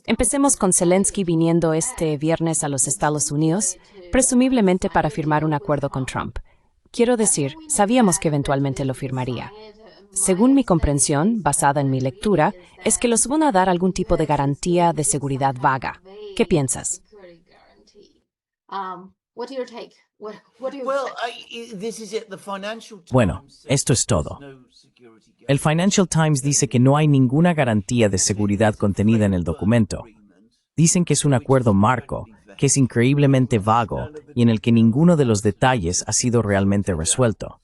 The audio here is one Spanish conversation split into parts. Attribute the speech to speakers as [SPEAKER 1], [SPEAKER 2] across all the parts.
[SPEAKER 1] Empecemos con Zelensky viniendo este viernes a los Estados Unidos, presumiblemente para firmar un acuerdo con Trump. Quiero decir, sabíamos que eventualmente lo firmaría. Según mi comprensión, basada en mi lectura, es que los van a dar algún tipo de garantía de seguridad vaga. ¿Qué piensas?
[SPEAKER 2] Bueno, esto es todo. El Financial Times dice que no hay ninguna garantía de seguridad contenida en el documento. Dicen que es un acuerdo marco, que es increíblemente vago y en el que ninguno de los detalles ha sido realmente resuelto.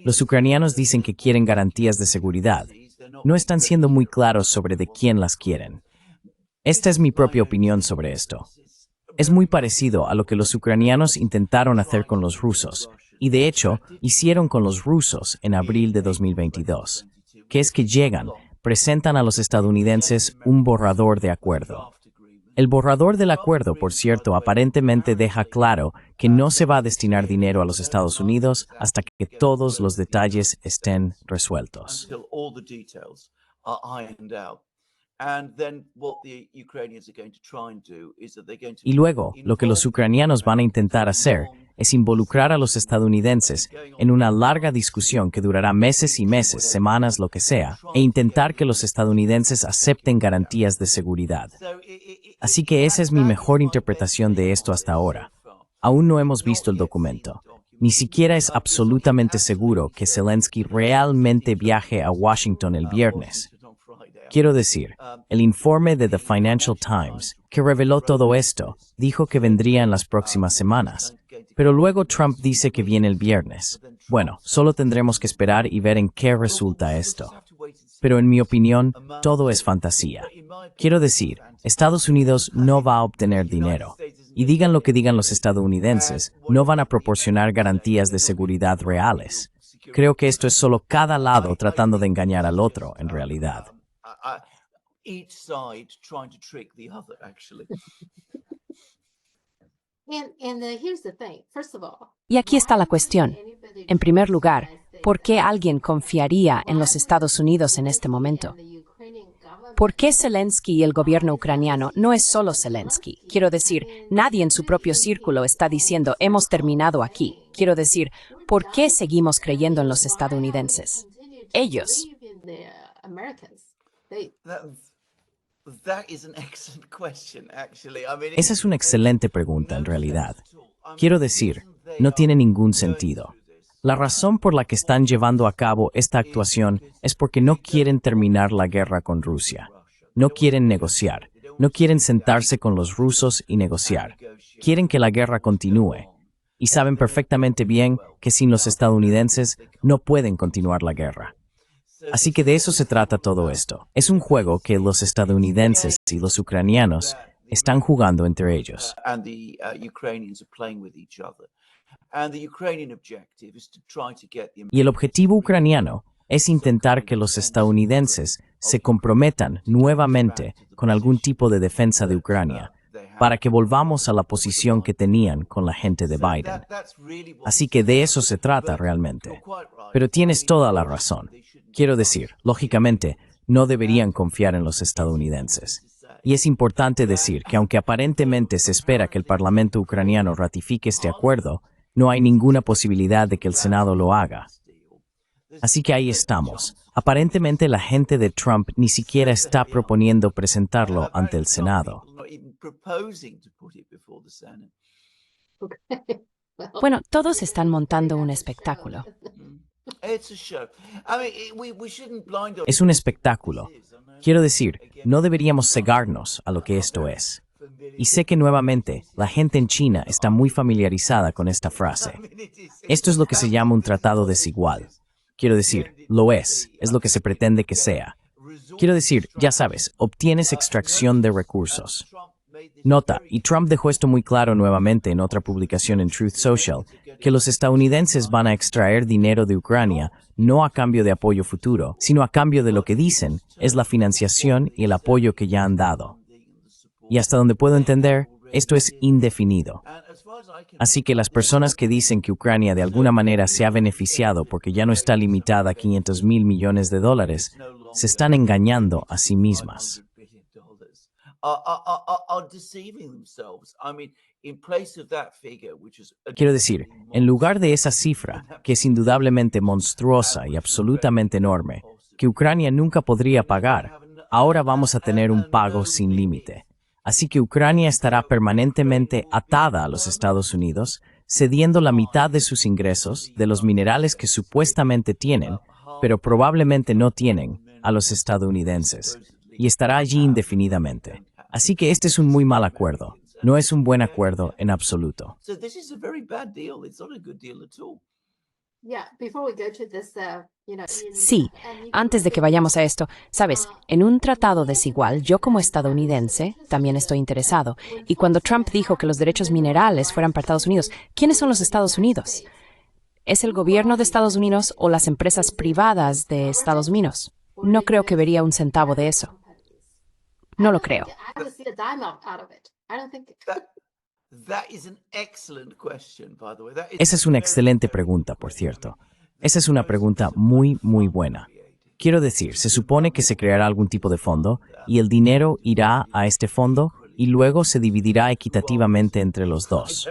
[SPEAKER 2] Los ucranianos dicen que quieren garantías de seguridad. No están siendo muy claros sobre de quién las quieren. Esta es mi propia opinión sobre esto. Es muy parecido a lo que los ucranianos intentaron hacer con los rusos, y de hecho, hicieron con los rusos en abril de 2022, que es que llegan, presentan a los estadounidenses un borrador de acuerdo. El borrador del acuerdo, por cierto, aparentemente deja claro que no se va a destinar dinero a los Estados Unidos hasta que todos los detalles estén resueltos. Y luego, lo que los ucranianos van a intentar hacer es involucrar a los estadounidenses en una larga discusión que durará meses y meses, semanas, lo que sea, e intentar que los estadounidenses acepten garantías de seguridad. Así que esa es mi mejor interpretación de esto hasta ahora. Aún no hemos visto el documento. Ni siquiera es absolutamente seguro que Zelensky realmente viaje a Washington el viernes. Quiero decir, el informe de The Financial Times, que reveló todo esto, dijo que vendría en las próximas semanas. Pero luego Trump dice que viene el viernes. Bueno, solo tendremos que esperar y ver en qué resulta esto. Pero en mi opinión, todo es fantasía. Quiero decir, Estados Unidos no va a obtener dinero. Y digan lo que digan los estadounidenses, no van a proporcionar garantías de seguridad reales. Creo que esto es solo cada lado tratando de engañar al otro, en realidad.
[SPEAKER 1] Y aquí está la cuestión. En primer lugar, ¿por qué alguien confiaría en los Estados Unidos en este momento? ¿Por qué Zelensky y el gobierno ucraniano no es solo Zelensky? Quiero decir, nadie en su propio círculo está diciendo hemos terminado aquí. Quiero decir, ¿por qué seguimos creyendo en los estadounidenses? Ellos.
[SPEAKER 2] Esa es una excelente pregunta, en realidad. Quiero decir, no tiene ningún sentido. La razón por la que están llevando a cabo esta actuación es porque no quieren terminar la guerra con Rusia. No quieren negociar. No quieren sentarse con los rusos y negociar. Quieren que la guerra continúe. Y saben perfectamente bien que sin los estadounidenses no pueden continuar la guerra. Así que de eso se trata todo esto. Es un juego que los estadounidenses y los ucranianos están jugando entre ellos. Y el objetivo ucraniano es intentar que los estadounidenses se comprometan nuevamente con algún tipo de defensa de Ucrania, para que volvamos a la posición que tenían con la gente de Biden. Así que de eso se trata realmente. Pero tienes toda la razón. Quiero decir, lógicamente, no deberían confiar en los estadounidenses. Y es importante decir que aunque aparentemente se espera que el Parlamento ucraniano ratifique este acuerdo, no hay ninguna posibilidad de que el Senado lo haga. Así que ahí estamos. Aparentemente la gente de Trump ni siquiera está proponiendo presentarlo ante el Senado.
[SPEAKER 1] Bueno, todos están montando un espectáculo.
[SPEAKER 2] Es un espectáculo. Quiero decir, no deberíamos cegarnos a lo que esto es. Y sé que nuevamente, la gente en China está muy familiarizada con esta frase. Esto es lo que se llama un tratado desigual. Quiero decir, lo es lo que se pretende que sea. Quiero decir, ya sabes, obtienes extracción de recursos. Nota, y Trump dejó esto muy claro nuevamente en otra publicación en Truth Social, que los estadounidenses van a extraer dinero de Ucrania no a cambio de apoyo futuro, sino a cambio de lo que dicen es la financiación y el apoyo que ya han dado. Y hasta donde puedo entender, Esto es indefinido. Así que las personas que dicen que Ucrania de alguna manera se ha beneficiado porque ya no está limitada a $500,000 millones, se están engañando a sí mismas. Quiero decir, en lugar de esa cifra, que es indudablemente monstruosa y absolutamente enorme, que Ucrania nunca podría pagar, ahora vamos a tener un pago sin límite. Así que Ucrania estará permanentemente atada a los Estados Unidos, cediendo la mitad de sus ingresos de los minerales que supuestamente tienen, pero probablemente no tienen, a los estadounidenses, y estará allí indefinidamente. Así que este es un muy mal acuerdo. No es un buen acuerdo en absoluto.
[SPEAKER 1] Sí, antes de que vayamos a esto, sabes, en un tratado desigual, yo como estadounidense también estoy interesado. Y cuando Trump dijo que los derechos minerales fueran para Estados Unidos, ¿quiénes son los Estados Unidos? ¿Es el gobierno de Estados Unidos o las empresas privadas de Estados Unidos? No creo que vería un centavo de eso. No lo creo.
[SPEAKER 2] Esa es una excelente pregunta, por cierto. Esa es una pregunta muy, muy buena. Quiero decir, se supone que se creará algún tipo de fondo y el dinero irá a este fondo y luego se dividirá equitativamente entre los dos.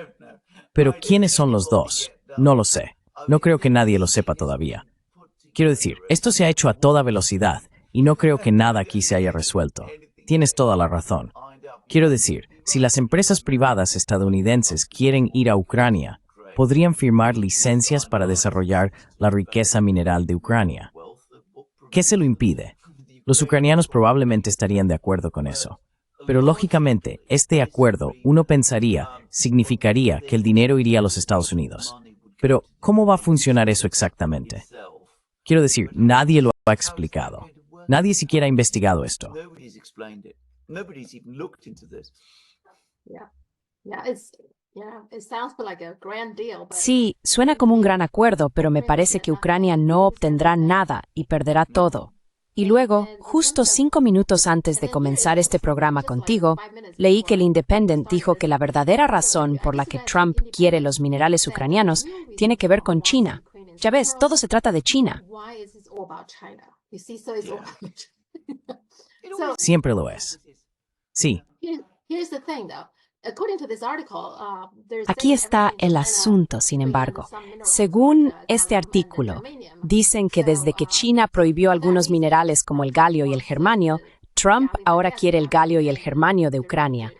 [SPEAKER 2] Pero ¿quiénes son los dos? No lo sé. No creo que nadie lo sepa todavía. Quiero decir, esto se ha hecho a toda velocidad y no creo que nada aquí se haya resuelto. Tienes toda la razón. Quiero decir, si las empresas privadas estadounidenses quieren ir a Ucrania, podrían firmar licencias para desarrollar la riqueza mineral de Ucrania. ¿Qué se lo impide? Los ucranianos probablemente estarían de acuerdo con eso. Pero lógicamente, este acuerdo, uno pensaría, significaría que el dinero iría a los Estados Unidos. Pero, ¿cómo va a funcionar eso exactamente? Quiero decir, nadie lo ha explicado. Nadie siquiera ha investigado esto.
[SPEAKER 1] Sí, suena como un gran acuerdo, pero me parece que Ucrania no obtendrá nada y perderá todo. Y luego, justo 5 minutos antes de comenzar este programa contigo, leí que el Independent dijo que la verdadera razón por la que Trump quiere los minerales ucranianos tiene que ver con China. Ya ves, todo se trata de China.
[SPEAKER 2] Siempre lo es. Sí.
[SPEAKER 1] Aquí está el asunto, sin embargo. Según este artículo, dicen que desde que China prohibió algunos minerales como el galio y el germanio, Trump ahora quiere el galio y el germanio de Ucrania.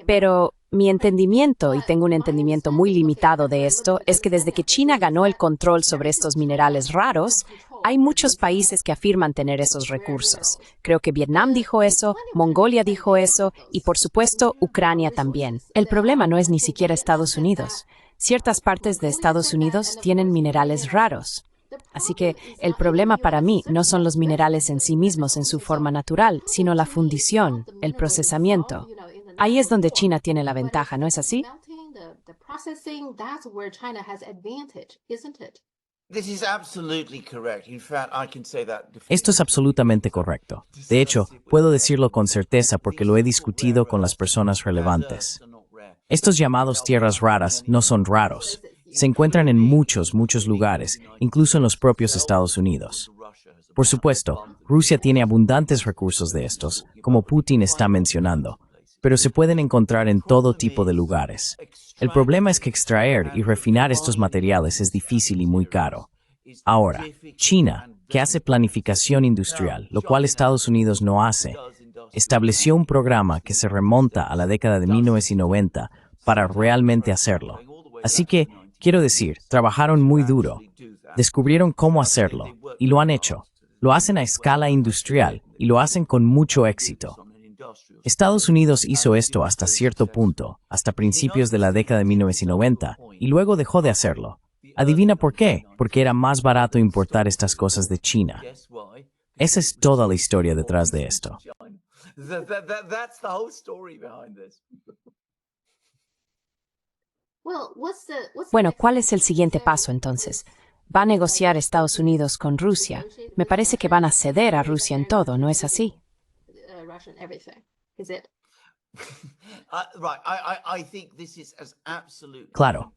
[SPEAKER 1] Pero mi entendimiento, y tengo un entendimiento muy limitado de esto, es que desde que China ganó el control sobre estos minerales raros, hay muchos países que afirman tener esos recursos. Creo que Vietnam dijo eso, Mongolia dijo eso y, por supuesto, Ucrania también. El problema no es ni siquiera Estados Unidos. Ciertas partes de Estados Unidos tienen minerales raros. Así que el problema para mí no son los minerales en sí mismos en su forma natural, sino la fundición, el procesamiento. Ahí es donde China tiene la ventaja, ¿no es así?
[SPEAKER 2] Esto es absolutamente correcto. De hecho, puedo decirlo con certeza porque lo he discutido con las personas relevantes. Estos llamados tierras raras no son raros. Se encuentran en muchos lugares, incluso en los propios Estados Unidos. Por supuesto, Rusia tiene abundantes recursos de estos, como Putin está mencionando, pero se pueden encontrar en todo tipo de lugares. El problema es que extraer y refinar estos materiales es difícil y muy caro. Ahora, China, que hace planificación industrial, lo cual Estados Unidos no hace, estableció un programa que se remonta a la década de 1990 para realmente hacerlo. Así que, quiero decir, trabajaron muy duro, descubrieron cómo hacerlo, y lo han hecho. Lo hacen a escala industrial, y lo hacen con mucho éxito. Estados Unidos hizo esto hasta cierto punto, hasta principios de la década de 1990, y luego dejó de hacerlo. ¿Adivina por qué? Porque era más barato importar estas cosas de China. Esa es toda la historia detrás de esto.
[SPEAKER 1] Bueno, ¿cuál es el siguiente paso entonces? ¿Va a negociar Estados Unidos con Rusia? Me parece que van a ceder a Rusia en todo, ¿no es así?
[SPEAKER 2] Claro,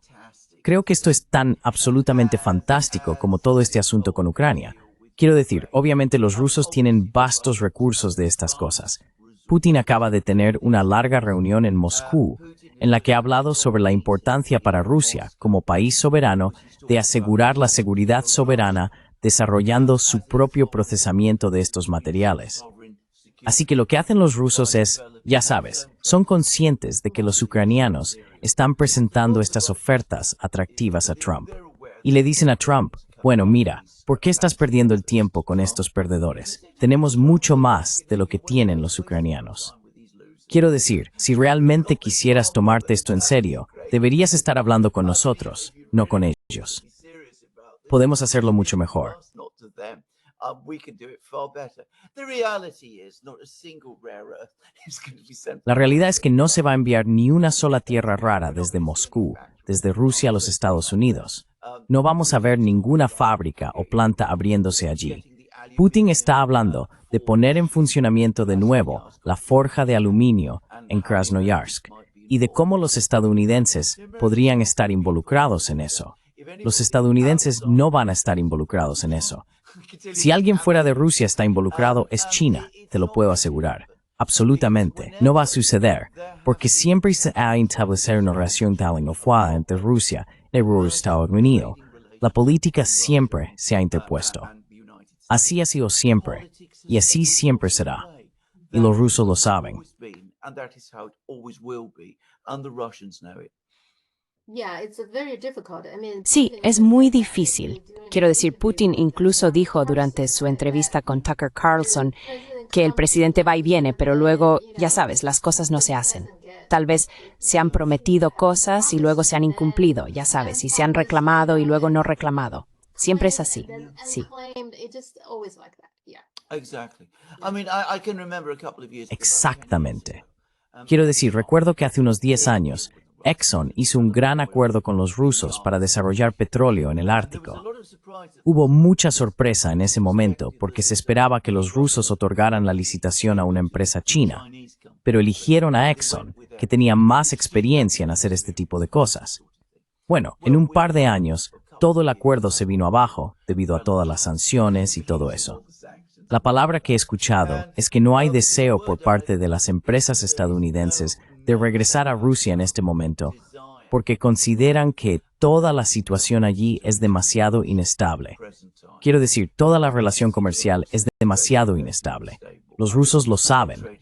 [SPEAKER 2] creo que esto es tan absolutamente fantástico como todo este asunto con Ucrania. Quiero decir, obviamente los rusos tienen vastos recursos de estas cosas. Putin acaba de tener una larga reunión en Moscú, en la que ha hablado sobre la importancia para Rusia, como país soberano, de asegurar la seguridad soberana desarrollando su propio procesamiento de estos materiales. Así que lo que hacen los rusos es, ya sabes, son conscientes de que los ucranianos están presentando estas ofertas atractivas a Trump. Y le dicen a Trump, bueno, mira, ¿por qué estás perdiendo el tiempo con estos perdedores? Tenemos mucho más de lo que tienen los ucranianos. Quiero decir, si realmente quisieras tomarte esto en serio, deberías estar hablando con nosotros, no con ellos. Podemos hacerlo mucho mejor. La realidad es que no se va a enviar ni una sola tierra rara desde Moscú, desde Rusia a los Estados Unidos. No vamos a ver ninguna fábrica o planta abriéndose allí. Putin está hablando de poner en funcionamiento de nuevo la forja de aluminio en Krasnoyarsk y de cómo los estadounidenses podrían estar involucrados en eso. Los estadounidenses no van a estar involucrados en eso. Si alguien fuera de Rusia está involucrado, es China, te lo puedo asegurar. Absolutamente, no va a suceder, porque siempre se ha establecido una relación tan fuerte entre Rusia y los Estados Unidos. La política siempre se ha interpuesto. Así ha sido siempre, y así siempre será. Y los rusos lo saben.
[SPEAKER 1] Sí, es muy difícil. Quiero decir, Putin incluso dijo durante su entrevista con Tucker Carlson que el presidente va y viene, pero luego, ya sabes, las cosas no se hacen. Tal vez se han prometido cosas y luego se han incumplido, ya sabes, y se han reclamado y luego no reclamado. Siempre es así, sí.
[SPEAKER 2] Exactamente. Quiero decir, recuerdo que hace unos 10 años, Exxon hizo un gran acuerdo con los rusos para desarrollar petróleo en el Ártico. Hubo mucha sorpresa en ese momento porque se esperaba que los rusos otorgaran la licitación a una empresa china, pero eligieron a Exxon, que tenía más experiencia en hacer este tipo de cosas. Bueno, en un par de años, todo el acuerdo se vino abajo debido a todas las sanciones y todo eso. La palabra que he escuchado es que no hay deseo por parte de las empresas estadounidenses de regresar a Rusia en este momento, porque consideran que toda la situación allí es demasiado inestable. Quiero decir, toda la relación comercial es demasiado inestable. Los rusos lo saben.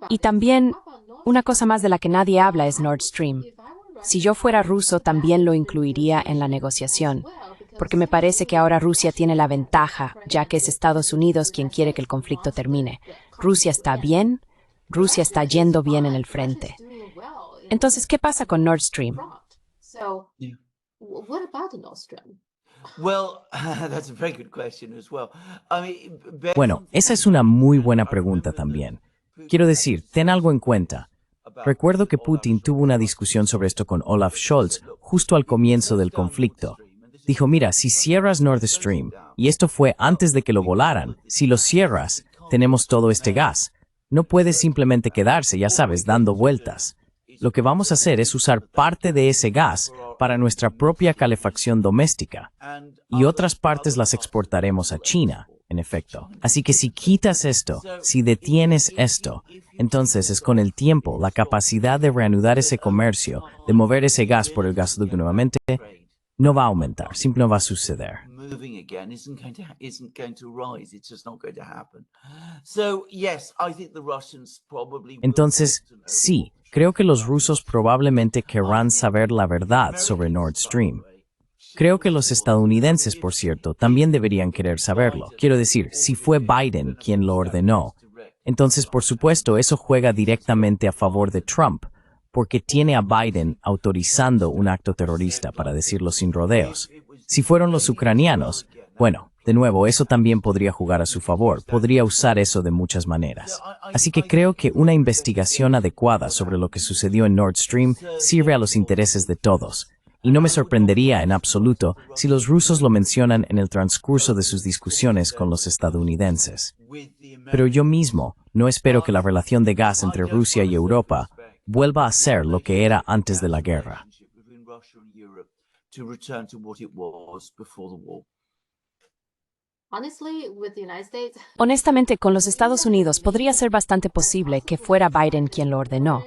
[SPEAKER 1] Y también, una cosa más de la que nadie habla es Nord Stream. Si yo fuera ruso, también lo incluiría en la negociación, porque me parece que ahora Rusia tiene la ventaja, ya que es Estados Unidos quien quiere que el conflicto termine. Rusia está bien, Rusia está yendo bien en el frente. Entonces, ¿qué pasa con Nord Stream?
[SPEAKER 2] Bueno, esa es una muy buena pregunta también. Quiero decir, ten algo en cuenta. Recuerdo que Putin tuvo una discusión sobre esto con Olaf Scholz justo al comienzo del conflicto. Dijo, mira, si cierras Nord Stream, y esto fue antes de que lo volaran, si lo cierras, tenemos todo este gas. No puede simplemente quedarse, ya sabes, dando vueltas. Lo que vamos a hacer es usar parte de ese gas para nuestra propia calefacción doméstica, y otras partes las exportaremos a China, en efecto. Así que si quitas esto, si detienes esto, entonces es con el tiempo la capacidad de reanudar ese comercio, de mover ese gas por el gasoducto nuevamente, no va a aumentar, simplemente no va a suceder. Entonces, sí, creo que los rusos probablemente querrán saber la verdad sobre Nord Stream. Creo que los estadounidenses, por cierto, también deberían querer saberlo. Quiero decir, si fue Biden quien lo ordenó, entonces, por supuesto, eso juega directamente a favor de Trump, porque tiene a Biden autorizando un acto terrorista, para decirlo sin rodeos. Si fueron los ucranianos, bueno, de nuevo, eso también podría jugar a su favor, podría usar eso de muchas maneras. Así que creo que una investigación adecuada sobre lo que sucedió en Nord Stream sirve a los intereses de todos, y no me sorprendería en absoluto si los rusos lo mencionan en el transcurso de sus discusiones con los estadounidenses. Pero yo mismo no espero que la relación de gas entre Rusia y Europa vuelva a ser lo que era antes de la guerra.
[SPEAKER 1] Honestamente, con los Estados Unidos podría ser bastante posible que fuera Biden quien lo ordenó.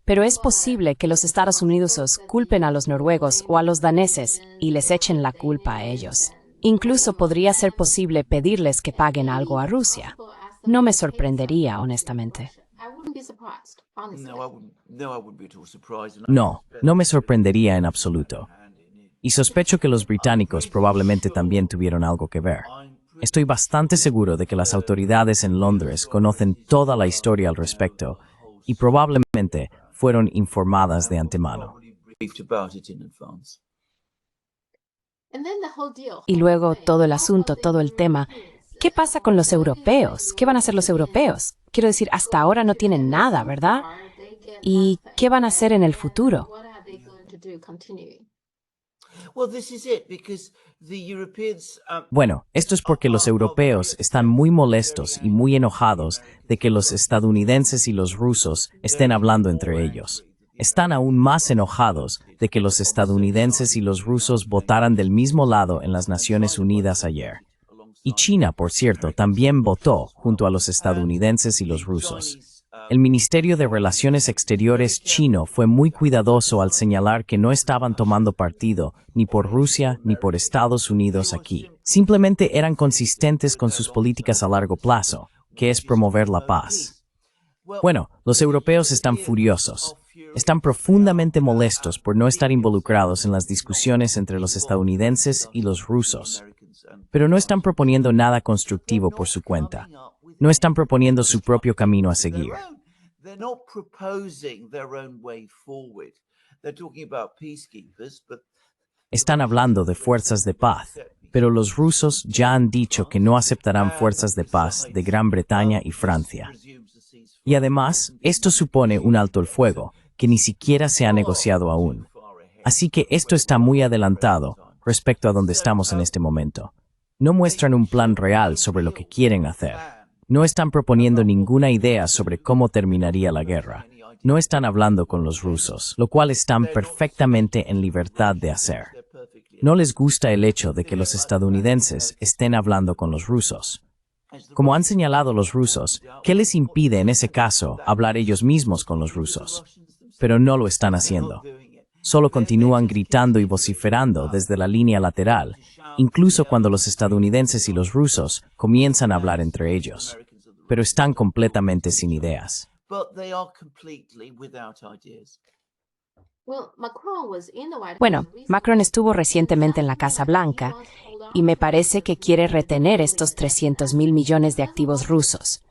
[SPEAKER 1] Pero es posible que los Estados Unidos culpen a los noruegos o a los daneses y les echen la culpa a ellos. Incluso podría ser posible pedirles que paguen algo a Rusia. No me sorprendería, honestamente.
[SPEAKER 2] No me sorprendería en absoluto. Y sospecho que los británicos probablemente también tuvieron algo que ver. Estoy bastante seguro de que las autoridades en Londres conocen toda la historia al respecto y probablemente fueron informadas de antemano.
[SPEAKER 1] Y luego todo el asunto, todo el tema. ¿Qué pasa con los europeos? ¿Qué van a hacer los europeos? Quiero decir, hasta ahora no tienen nada, ¿verdad? ¿Y qué van a hacer en el futuro?
[SPEAKER 2] Bueno, esto es porque los europeos están muy molestos y muy enojados de que los estadounidenses y los rusos estén hablando entre ellos. Están aún más enojados de que los estadounidenses y los rusos votaran del mismo lado en las Naciones Unidas ayer. Y China, por cierto, también votó junto a los estadounidenses y los rusos. El Ministerio de Relaciones Exteriores chino fue muy cuidadoso al señalar que no estaban tomando partido ni por Rusia ni por Estados Unidos aquí. Simplemente eran consistentes con sus políticas a largo plazo, que es promover la paz. Bueno, los europeos están furiosos. Están profundamente molestos por no estar involucrados en las discusiones entre los estadounidenses y los rusos. Pero no están proponiendo nada constructivo por su cuenta. No están proponiendo su propio camino a seguir. Están hablando de fuerzas de paz, pero los rusos ya han dicho que no aceptarán fuerzas de paz de Gran Bretaña y Francia. Y además, esto supone un alto el fuego, que ni siquiera se ha negociado aún. Así que esto está muy adelantado respecto a donde estamos en este momento. No muestran un plan real sobre lo que quieren hacer. No están proponiendo ninguna idea sobre cómo terminaría la guerra. No están hablando con los rusos, lo cual están perfectamente en libertad de hacer. No les gusta el hecho de que los estadounidenses estén hablando con los rusos. Como han señalado los rusos, ¿qué les impide en ese caso hablar ellos mismos con los rusos? Pero no lo están haciendo. Solo continúan gritando y vociferando desde la línea lateral, incluso cuando los estadounidenses y los rusos comienzan a hablar entre ellos. Pero están completamente sin ideas.
[SPEAKER 1] Bueno, Macron estuvo recientemente en la Casa Blanca y me parece que quiere retener estos 300.000 millones de activos rusos.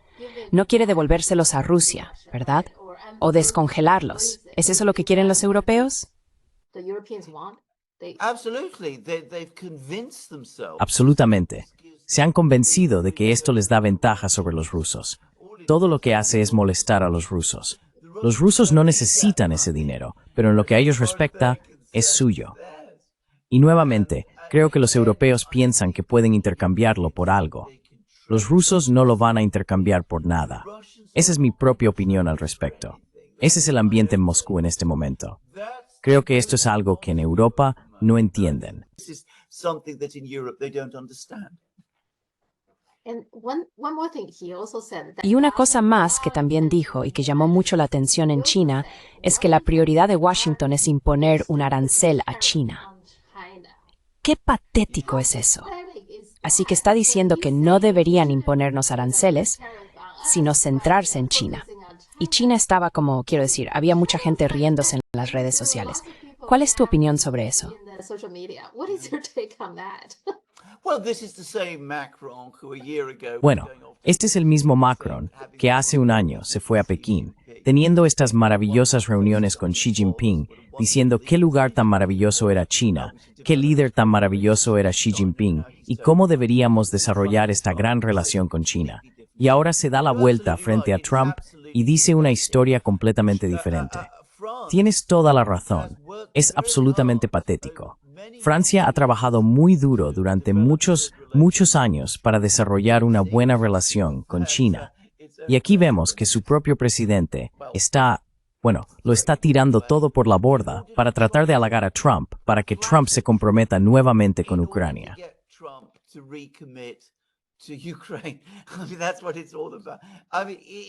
[SPEAKER 1] No quiere devolvérselos a Rusia, ¿verdad? O descongelarlos. ¿Es eso lo que quieren los europeos?
[SPEAKER 2] Absolutamente. Se han convencido de que esto les da ventaja sobre los rusos. Todo lo que hace es molestar a los rusos. Los rusos no necesitan ese dinero, pero en lo que a ellos respecta, es suyo. Y nuevamente, creo que los europeos piensan que pueden intercambiarlo por algo. Los rusos no lo van a intercambiar por nada. Esa es mi propia opinión al respecto. Ese es el ambiente en Moscú en este momento. Creo que esto es algo que en Europa no entienden.
[SPEAKER 1] Y una cosa más que también dijo y que llamó mucho la atención en China es que la prioridad de Washington es imponer un arancel a China. ¡Qué patético es eso! Así que está diciendo que no deberían imponernos aranceles, sino centrarse en China. Y China estaba como, quiero decir, había mucha gente riéndose en las redes sociales. ¿Cuál es tu opinión sobre eso?
[SPEAKER 2] Bueno, este es el mismo Macron que hace un año se fue a Pekín, teniendo estas maravillosas reuniones con Xi Jinping, diciendo qué lugar tan maravilloso era China, qué líder tan maravilloso era Xi Jinping y cómo deberíamos desarrollar esta gran relación con China. Y ahora se da la vuelta frente a Trump y dice una historia completamente diferente. Tienes toda la razón. Es absolutamente patético. Francia ha trabajado muy duro durante muchos años para desarrollar una buena relación con China. Y aquí vemos que su propio presidente lo está tirando todo por la borda para tratar de halagar a Trump para que Trump se comprometa nuevamente con Ucrania.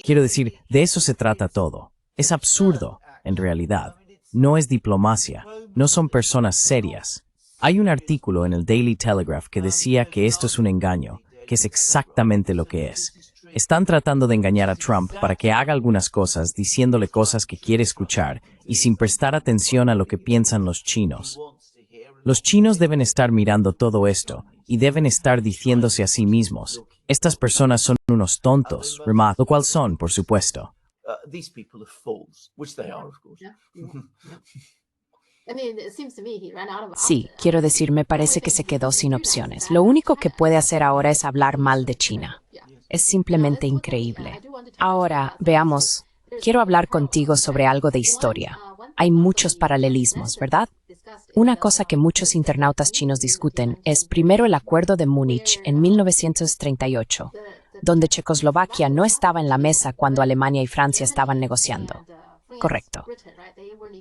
[SPEAKER 2] Quiero decir, de eso se trata todo. Es absurdo, en realidad. No es diplomacia, no son personas serias. Hay un artículo en el Daily Telegraph que decía que esto es un engaño, que es exactamente lo que es. Están tratando de engañar a Trump para que haga algunas cosas, diciéndole cosas que quiere escuchar y sin prestar atención a lo que piensan los chinos. Los chinos deben estar mirando todo esto y deben estar diciéndose a sí mismos, estas personas son unos tontos, lo cual son, por supuesto.
[SPEAKER 1] Sí, quiero decir, me parece que se quedó sin opciones. Lo único que puede hacer ahora es hablar mal de China. Es simplemente increíble. Ahora, veamos. Quiero hablar contigo sobre algo de historia. Hay muchos paralelismos, ¿verdad? Una cosa que muchos internautas chinos discuten es primero el Acuerdo de Múnich en 1938, donde Checoslovaquia no estaba en la mesa cuando Alemania y Francia estaban negociando. Correcto.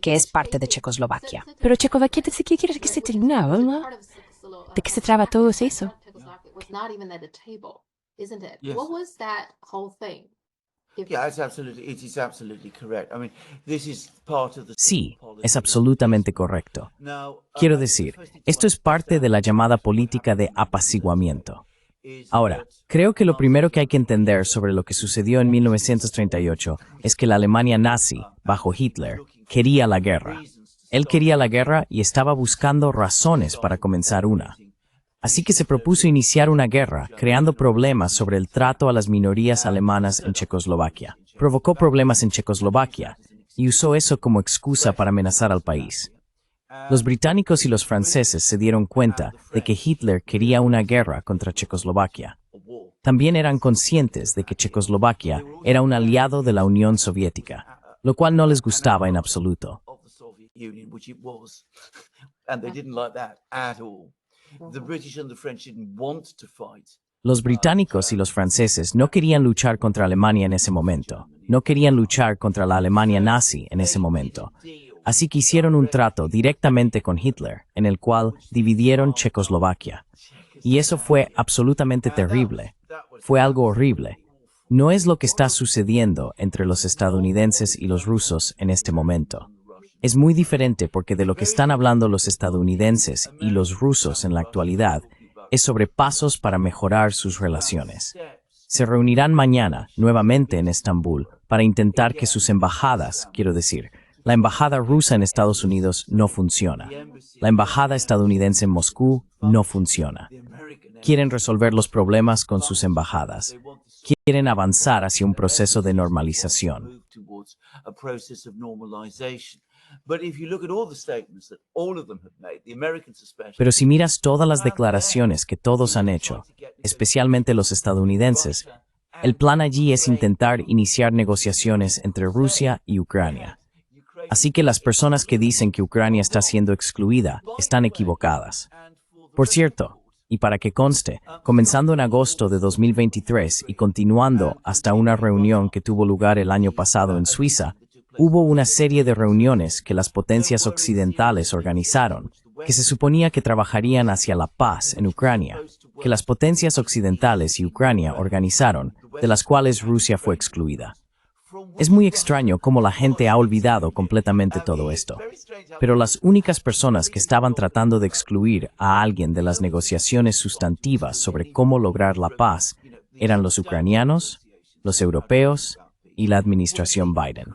[SPEAKER 1] Que es parte de Checoslovaquia. Pero Checoslovaquia, ¿de qué quieres que se terminaba, no? ¿De qué se traba todo eso?
[SPEAKER 2] Sí, es absolutamente correcto. Quiero decir, esto es parte de la llamada política de apaciguamiento. Ahora, creo que lo primero que hay que entender sobre lo que sucedió en 1938 es que la Alemania nazi, bajo Hitler, quería la guerra. Él quería la guerra y estaba buscando razones para comenzar una. Así que se propuso iniciar una guerra, creando problemas sobre el trato a las minorías alemanas en Checoslovaquia. Provocó problemas en Checoslovaquia y usó eso como excusa para amenazar al país. Los británicos y los franceses se dieron cuenta de que Hitler quería una guerra contra Checoslovaquia. También eran conscientes de que Checoslovaquia era un aliado de la Unión Soviética, lo cual no les gustaba en absoluto. Los británicos y los franceses no querían luchar contra Alemania en ese momento. No querían luchar contra la Alemania nazi en ese momento. Así que hicieron un trato directamente con Hitler, en el cual dividieron Checoslovaquia. Y eso fue absolutamente terrible. Fue algo horrible. No es lo que está sucediendo entre los estadounidenses y los rusos en este momento. Es muy diferente porque de lo que están hablando los estadounidenses y los rusos en la actualidad es sobre pasos para mejorar sus relaciones. Se reunirán mañana, nuevamente en Estambul, para intentar que sus embajadas, quiero decir, la embajada rusa en Estados Unidos no funciona. La embajada estadounidense en Moscú no funciona. Quieren resolver los problemas con sus embajadas. Quieren avanzar hacia un proceso de normalización. Pero si miras todas las declaraciones que todos han hecho, especialmente los estadounidenses, el plan allí es intentar iniciar negociaciones entre Rusia y Ucrania. Así que las personas que dicen que Ucrania está siendo excluida están equivocadas. Por cierto, y para que conste, comenzando en agosto de 2023 y continuando hasta una reunión que tuvo lugar el año pasado en Suiza, hubo una serie de reuniones que las potencias occidentales organizaron, que se suponía que trabajarían hacia la paz en Ucrania, que las potencias occidentales y Ucrania organizaron, de las cuales Rusia fue excluida. Es muy extraño cómo la gente ha olvidado completamente todo esto. Pero las únicas personas que estaban tratando de excluir a alguien de las negociaciones sustantivas sobre cómo lograr la paz eran los ucranianos, los europeos y la administración Biden.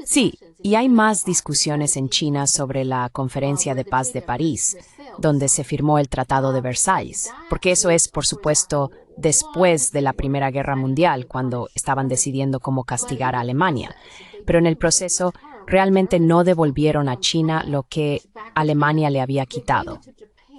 [SPEAKER 1] Sí, y hay más discusiones en China sobre la Conferencia de Paz de París, donde se firmó el Tratado de Versalles, porque eso es, por supuesto, después de la Primera Guerra Mundial, cuando estaban decidiendo cómo castigar a Alemania. Pero en el proceso, realmente no devolvieron a China lo que Alemania le había quitado.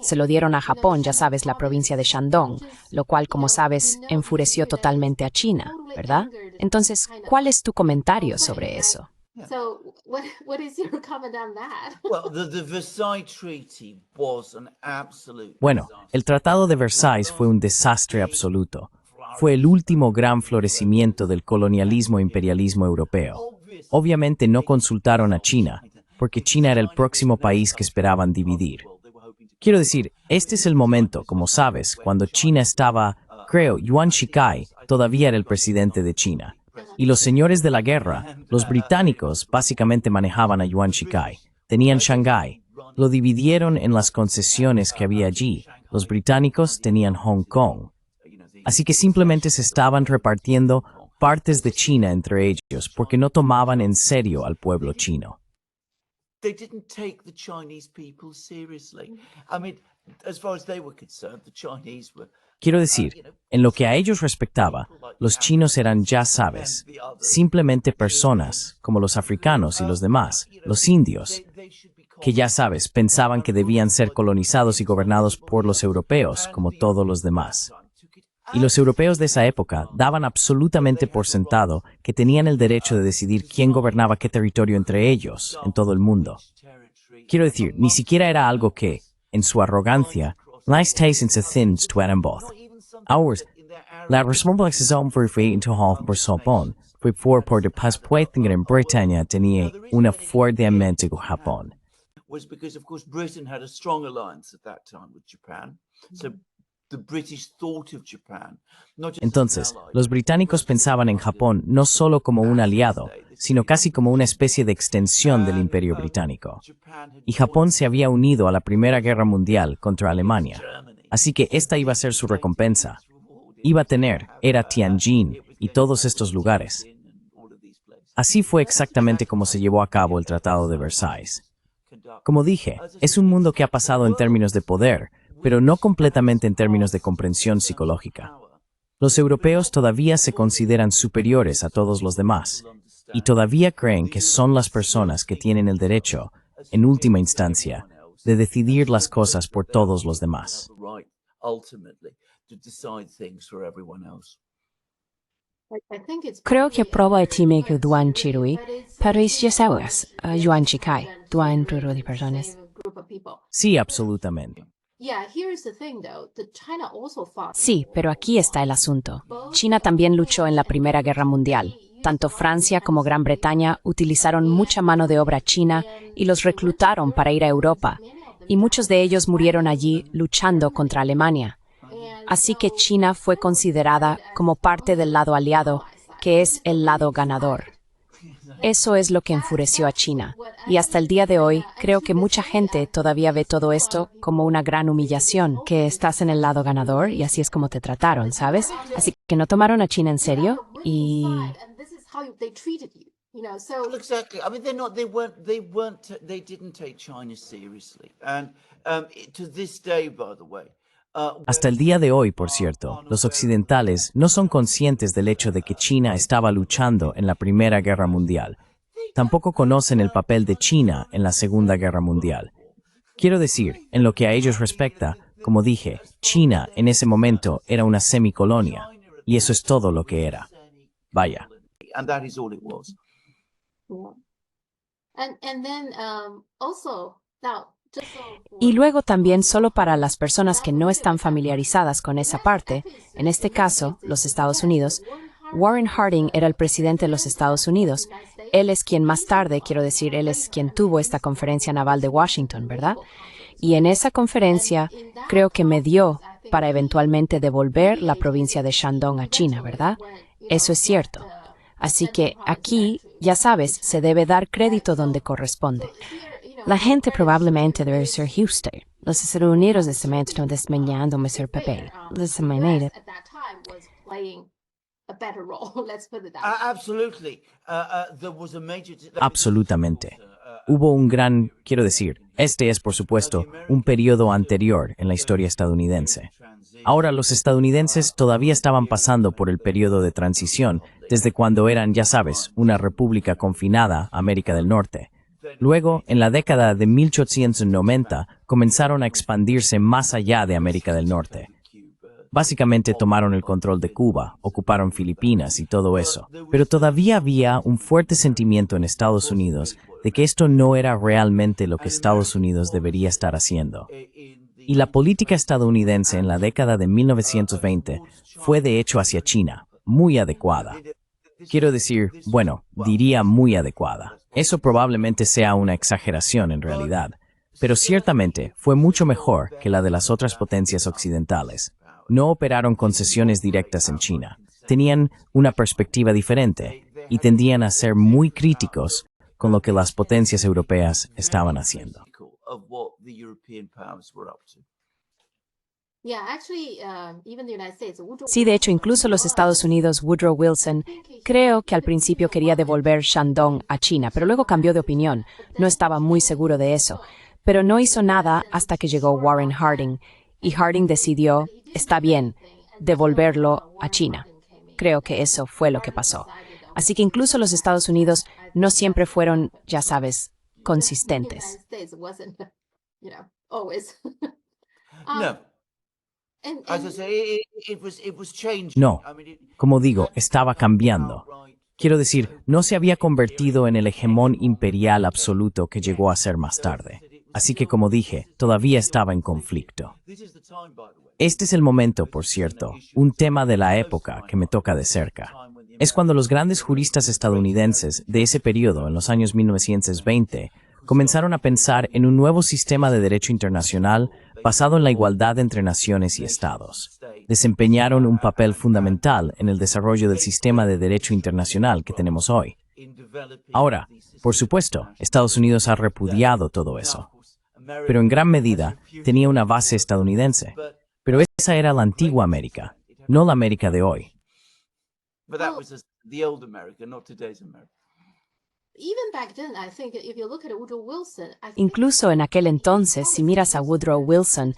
[SPEAKER 1] Se lo dieron a Japón, ya sabes, la provincia de Shandong, lo cual, como sabes, enfureció totalmente a China, ¿verdad? Entonces, ¿cuál es tu comentario sobre eso?
[SPEAKER 3] So, what is your comment on that?
[SPEAKER 4] Well, the Versailles Treaty was an absolute
[SPEAKER 2] Bueno, el Tratado de Versalles fue un desastre absoluto. Fue el último gran florecimiento del colonialismo e imperialismo europeo. Obviamente no consultaron a China, porque China era el próximo país que esperaban dividir. Quiero decir, este es el momento, como sabes, cuando China estaba, creo, Yuan Shikai todavía era el presidente de China. Y los señores de la guerra, los británicos, básicamente manejaban a Yuan Shikai. Tenían Shanghái. Lo dividieron en las concesiones que había allí. Los británicos tenían Hong Kong. Así que simplemente se estaban repartiendo partes de China entre ellos porque no tomaban en serio al pueblo chino.
[SPEAKER 4] They didn't take the Chinese people seriously. I mean, as far as they were concerned, the Chinese were
[SPEAKER 2] Quiero decir, en lo que a ellos respectaba, los chinos eran, ya sabes, simplemente personas, como los africanos y los demás, los indios, que ya sabes, pensaban que debían ser colonizados y gobernados por los europeos, como todos los demás. Y los europeos de esa época daban absolutamente por sentado que tenían el derecho de decidir quién gobernaba qué territorio entre ellos, en todo el mundo. Quiero decir, ni siquiera era algo que, en su arrogancia, nice tastes and things to eran both. Ours, la responsabilización fue into Hong por Japón, fue por de paspueting en Bretaña tenía una fuertemente con Japón.
[SPEAKER 4] was because, of course, Britain had a strong alliance at that time with Japan. So the British thought of Japan, not just
[SPEAKER 2] Entonces, los británicos pensaban en Japón no solo como un aliado, sino casi como una especie de extensión del Imperio Británico. Y Japón se había unido a la Primera Guerra Mundial contra Alemania. Así que esta iba a ser su recompensa. Iba a tener, era Tianjin y todos estos lugares. Así fue exactamente como se llevó a cabo el Tratado de Versalles. Como dije, es un mundo que ha pasado en términos de poder, pero no completamente en términos de comprensión psicológica. Los europeos todavía se consideran superiores a todos los demás, y todavía creen que son las personas que tienen el derecho, en última instancia, de decidir las cosas por todos los demás.
[SPEAKER 1] Creo que prueba time que Duan Chirui, pero es ya sabes, Yuan Shikai, Duan Ruru de personas.
[SPEAKER 2] Sí, absolutamente.
[SPEAKER 1] Sí, pero aquí está el asunto. China también luchó en la Primera Guerra Mundial. Tanto Francia como Gran Bretaña utilizaron mucha mano de obra china y los reclutaron para ir a Europa, y muchos de ellos murieron allí luchando contra Alemania. Así que China fue considerada como parte del lado aliado, que es el lado ganador. Eso es lo que enfureció a China, y hasta el día de hoy creo que mucha gente todavía ve todo esto como una gran humillación, que estás en el lado ganador y así es como te trataron, ¿sabes? Así que no tomaron a China en serio y...
[SPEAKER 4] Exactly. I mean, they didn't take China seriously. And to this day, by the way,
[SPEAKER 2] Hasta el día de hoy, por cierto, los occidentales no son conscientes del hecho de que China estaba luchando en la Primera Guerra Mundial. Tampoco conocen el papel de China en la Segunda Guerra Mundial. Quiero decir, en lo que a ellos respecta, como dije, China en ese momento era una semicolonia, y eso es todo lo que era. Vaya.
[SPEAKER 4] and that is all it was.
[SPEAKER 3] And then also now.
[SPEAKER 1] Y luego también solo para las personas que no están familiarizadas con esa parte, en este caso, los Estados Unidos, Warren Harding era el presidente de los Estados Unidos. Él es quien más tarde, quiero decir, él es quien tuvo esta conferencia naval de Washington, ¿verdad? Y en esa conferencia creo que medió para eventualmente devolver la provincia de Shandong a China, ¿verdad? Eso es cierto. Así que aquí, ya sabes, se debe dar crédito donde corresponde. La gente probablemente debe ser justa. Los Estados Unidos de cemento están desmeñándome ser papel. Los manera.
[SPEAKER 4] Absolutely. There was a major.
[SPEAKER 2] Absolutamente. Hubo un gran, quiero decir, este es por supuesto un periodo anterior en la historia estadounidense. Ahora los estadounidenses todavía estaban pasando por el periodo de transición desde cuando eran, ya sabes, una república confinada a América del Norte. Luego, en la década de 1890, comenzaron a expandirse más allá de América del Norte. Básicamente tomaron el control de Cuba, ocuparon Filipinas y todo eso. Pero todavía había un fuerte sentimiento en Estados Unidos de que esto no era realmente lo que Estados Unidos debería estar haciendo. Y la política estadounidense en la década de 1920 fue de hecho hacia China, muy adecuada. Quiero decir, bueno, diría muy adecuada. Eso probablemente sea una exageración en realidad, pero ciertamente fue mucho mejor que la de las otras potencias occidentales. No operaron concesiones directas en China. Tenían una perspectiva diferente y tendían a ser muy críticos con lo que las potencias europeas estaban haciendo.
[SPEAKER 1] Sí, de hecho, incluso los Estados Unidos, Woodrow Wilson, creo que al principio quería devolver Shandong a China, pero luego cambió de opinión. No estaba muy seguro de eso. Pero no hizo nada hasta que llegó Warren Harding, y Harding decidió, está bien, devolverlo a China. Creo que eso fue lo que pasó. Así que incluso los Estados Unidos no siempre fueron, ya sabes, consistentes.
[SPEAKER 2] No, como digo, estaba cambiando. Quiero decir, no se había convertido en el hegemón imperial absoluto que llegó a ser más tarde. Así que, como dije, todavía estaba en conflicto. Este es el momento, por cierto, un tema de la época que me toca de cerca. Es cuando los grandes juristas estadounidenses de ese periodo, en los años 1920, comenzaron a pensar en un nuevo sistema de derecho internacional basado en la igualdad entre naciones y estados. Desempeñaron un papel fundamental en el desarrollo del sistema de derecho internacional que tenemos hoy. Ahora, por supuesto, Estados Unidos ha repudiado todo eso, pero en gran medida tenía una base estadounidense. Pero esa era la antigua América, no la América de hoy.
[SPEAKER 1] Incluso en aquel entonces, si miras a Woodrow Wilson,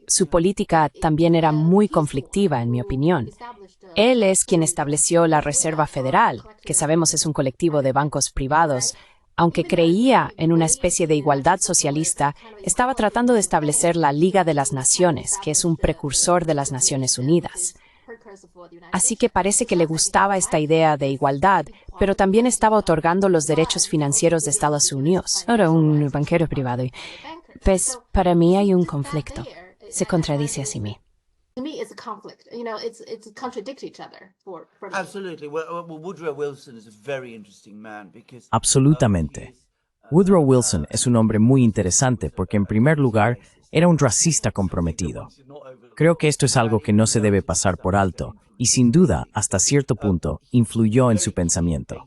[SPEAKER 1] su política también era muy conflictiva, en mi opinión. Él es quien estableció la Reserva Federal, que sabemos es un colectivo de bancos privados. Aunque creía en una especie de igualdad socialista, estaba tratando de establecer la Liga de las Naciones, que es un precursor de las Naciones Unidas. Así que parece que le gustaba esta idea de igualdad, pero también estaba otorgando los derechos financieros de Estados Unidos. Ahora un banquero privado. Pues para mí hay un conflicto. Se contradice a sí mismo.
[SPEAKER 2] Absolutamente. Woodrow Wilson es un hombre muy interesante porque, en primer lugar, era un racista comprometido. Creo que esto es algo que no se debe pasar por alto y, sin duda, hasta cierto punto, influyó en su pensamiento.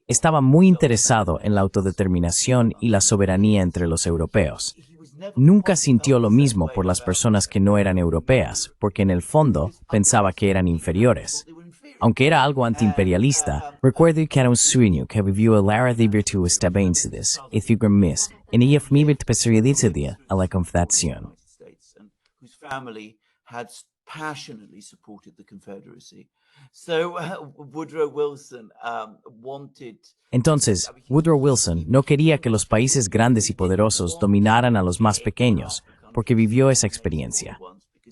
[SPEAKER 2] Estaba muy interesado en la autodeterminación y la soberanía entre los europeos. Nunca sintió lo mismo por las personas que no eran europeas, porque en el fondo pensaba que eran inferiores. Aunque era algo antiimperialista, recuerdo que era un sueño que vivió el área de virtud estadounidenses, y figura mis, en ella me especializaría a la Confederación. Entonces, Woodrow Wilson no quería que los países grandes y poderosos dominaran a los más pequeños, porque vivió esa experiencia.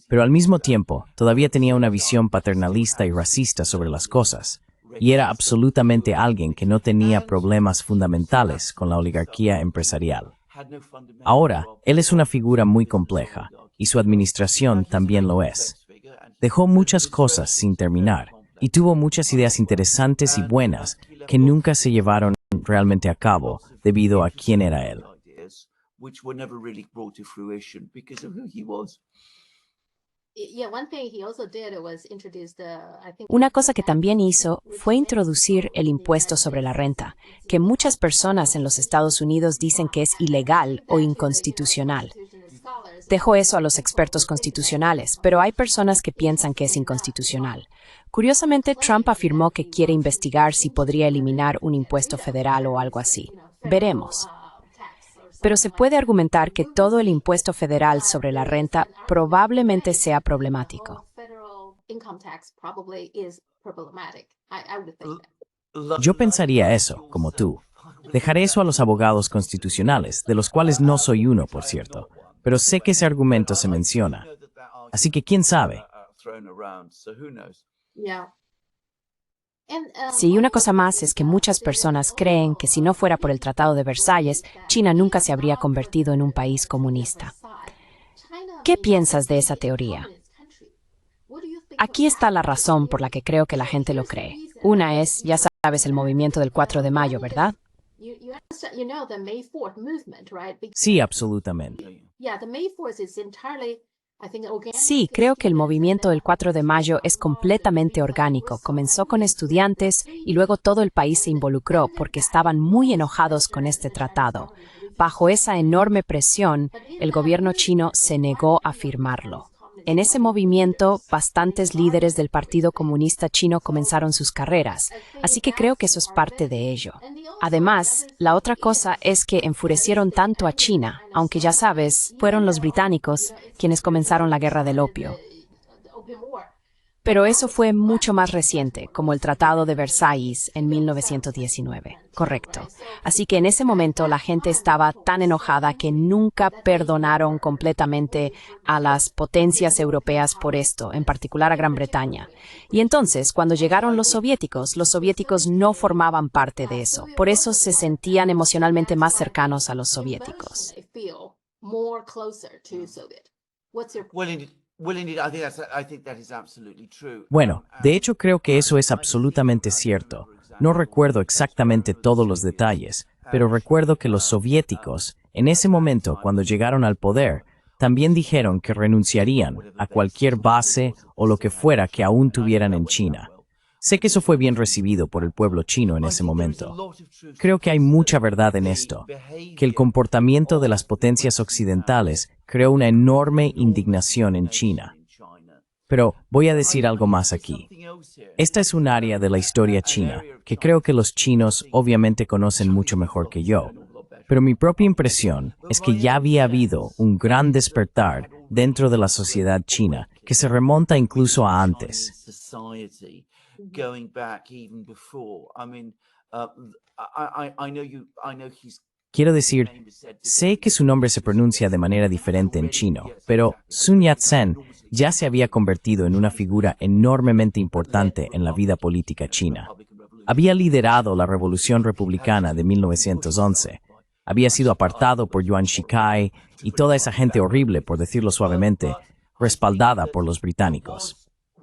[SPEAKER 2] Pero al mismo tiempo, todavía tenía una visión paternalista y racista sobre las cosas, y era absolutamente alguien que no tenía problemas fundamentales con la oligarquía empresarial. Ahora, él es una figura muy compleja, y su administración también lo es. Dejó muchas cosas sin terminar, y tuvo muchas ideas interesantes y buenas que nunca se llevaron realmente a cabo debido a quién era él.
[SPEAKER 1] Una cosa que también hizo fue introducir el impuesto sobre la renta, que muchas personas en los Estados Unidos dicen que es ilegal o inconstitucional. Dejo eso a los expertos constitucionales, pero hay personas que piensan que es inconstitucional. Curiosamente, Trump afirmó que quiere investigar si podría eliminar un impuesto federal o algo así. Veremos. Pero se puede argumentar que todo el impuesto federal sobre la renta probablemente sea problemático.
[SPEAKER 2] Yo pensaría eso, como tú. Dejaré eso a los abogados constitucionales, de los cuales no soy uno, por cierto, pero sé que ese argumento se menciona. Así que quién sabe.
[SPEAKER 3] Yeah.
[SPEAKER 1] Sí, y una cosa más es que muchas personas creen que si no fuera por el Tratado de Versalles, China nunca se habría convertido en un país comunista. ¿Qué piensas de esa teoría? Aquí está la razón por la que creo que la gente lo cree. Una es, ya sabes, el movimiento del 4 de mayo, ¿verdad?
[SPEAKER 3] The May 4th movement, right?
[SPEAKER 2] Sí, absolutamente.
[SPEAKER 3] Yeah, the May 4th is entirely, I think, organic.
[SPEAKER 1] Sí, creo que el movimiento del 4 de mayo es completamente orgánico. Comenzó con estudiantes y luego todo el país se involucró porque estaban muy enojados con este tratado. Bajo esa enorme presión, el gobierno chino se negó a firmarlo. En ese movimiento, bastantes líderes del Partido Comunista Chino comenzaron sus carreras, así que creo que eso es parte de ello. Además, la otra cosa es que enfurecieron tanto a China, aunque ya sabes, fueron los británicos quienes comenzaron la guerra del opio. Pero eso fue mucho más reciente, como el Tratado de Versalles en 1919. Correcto. Así que en ese momento la gente estaba tan enojada que nunca perdonaron completamente a las potencias europeas por esto, en particular a Gran Bretaña. Y entonces, cuando llegaron los soviéticos no formaban parte de eso. Por eso se sentían emocionalmente más cercanos a los soviéticos.
[SPEAKER 3] They feel more closer to Soviet. What's your
[SPEAKER 4] Well, indeed, I think that is absolutely true.
[SPEAKER 2] Bueno, de hecho creo que eso es absolutamente cierto. No recuerdo exactamente todos los detalles, pero recuerdo que los soviéticos, en ese momento cuando llegaron al poder, también dijeron que renunciarían a cualquier base o lo que fuera que aún tuvieran en China. Sé que eso fue bien recibido por el pueblo chino en ese momento. Creo que hay mucha verdad en esto, que el comportamiento de las potencias occidentales creó una enorme indignación en China. Pero voy a decir algo más aquí. Esta es un área de la historia china que creo que los chinos obviamente conocen mucho mejor que yo. Pero mi propia impresión es que ya había habido un gran despertar dentro de la sociedad china que se remonta incluso a antes.
[SPEAKER 4] Going back even before. I mean, I know he's.
[SPEAKER 2] Quiero decir, sé que su nombre se pronuncia de manera diferente en chino, pero Sun Yat-sen ya se había convertido en una figura enormemente importante en la vida política china. Había liderado la Revolución Republicana de 1911. Había sido apartado por Yuan Shikai y toda esa gente horrible, por decirlo suavemente, respaldada por los británicos.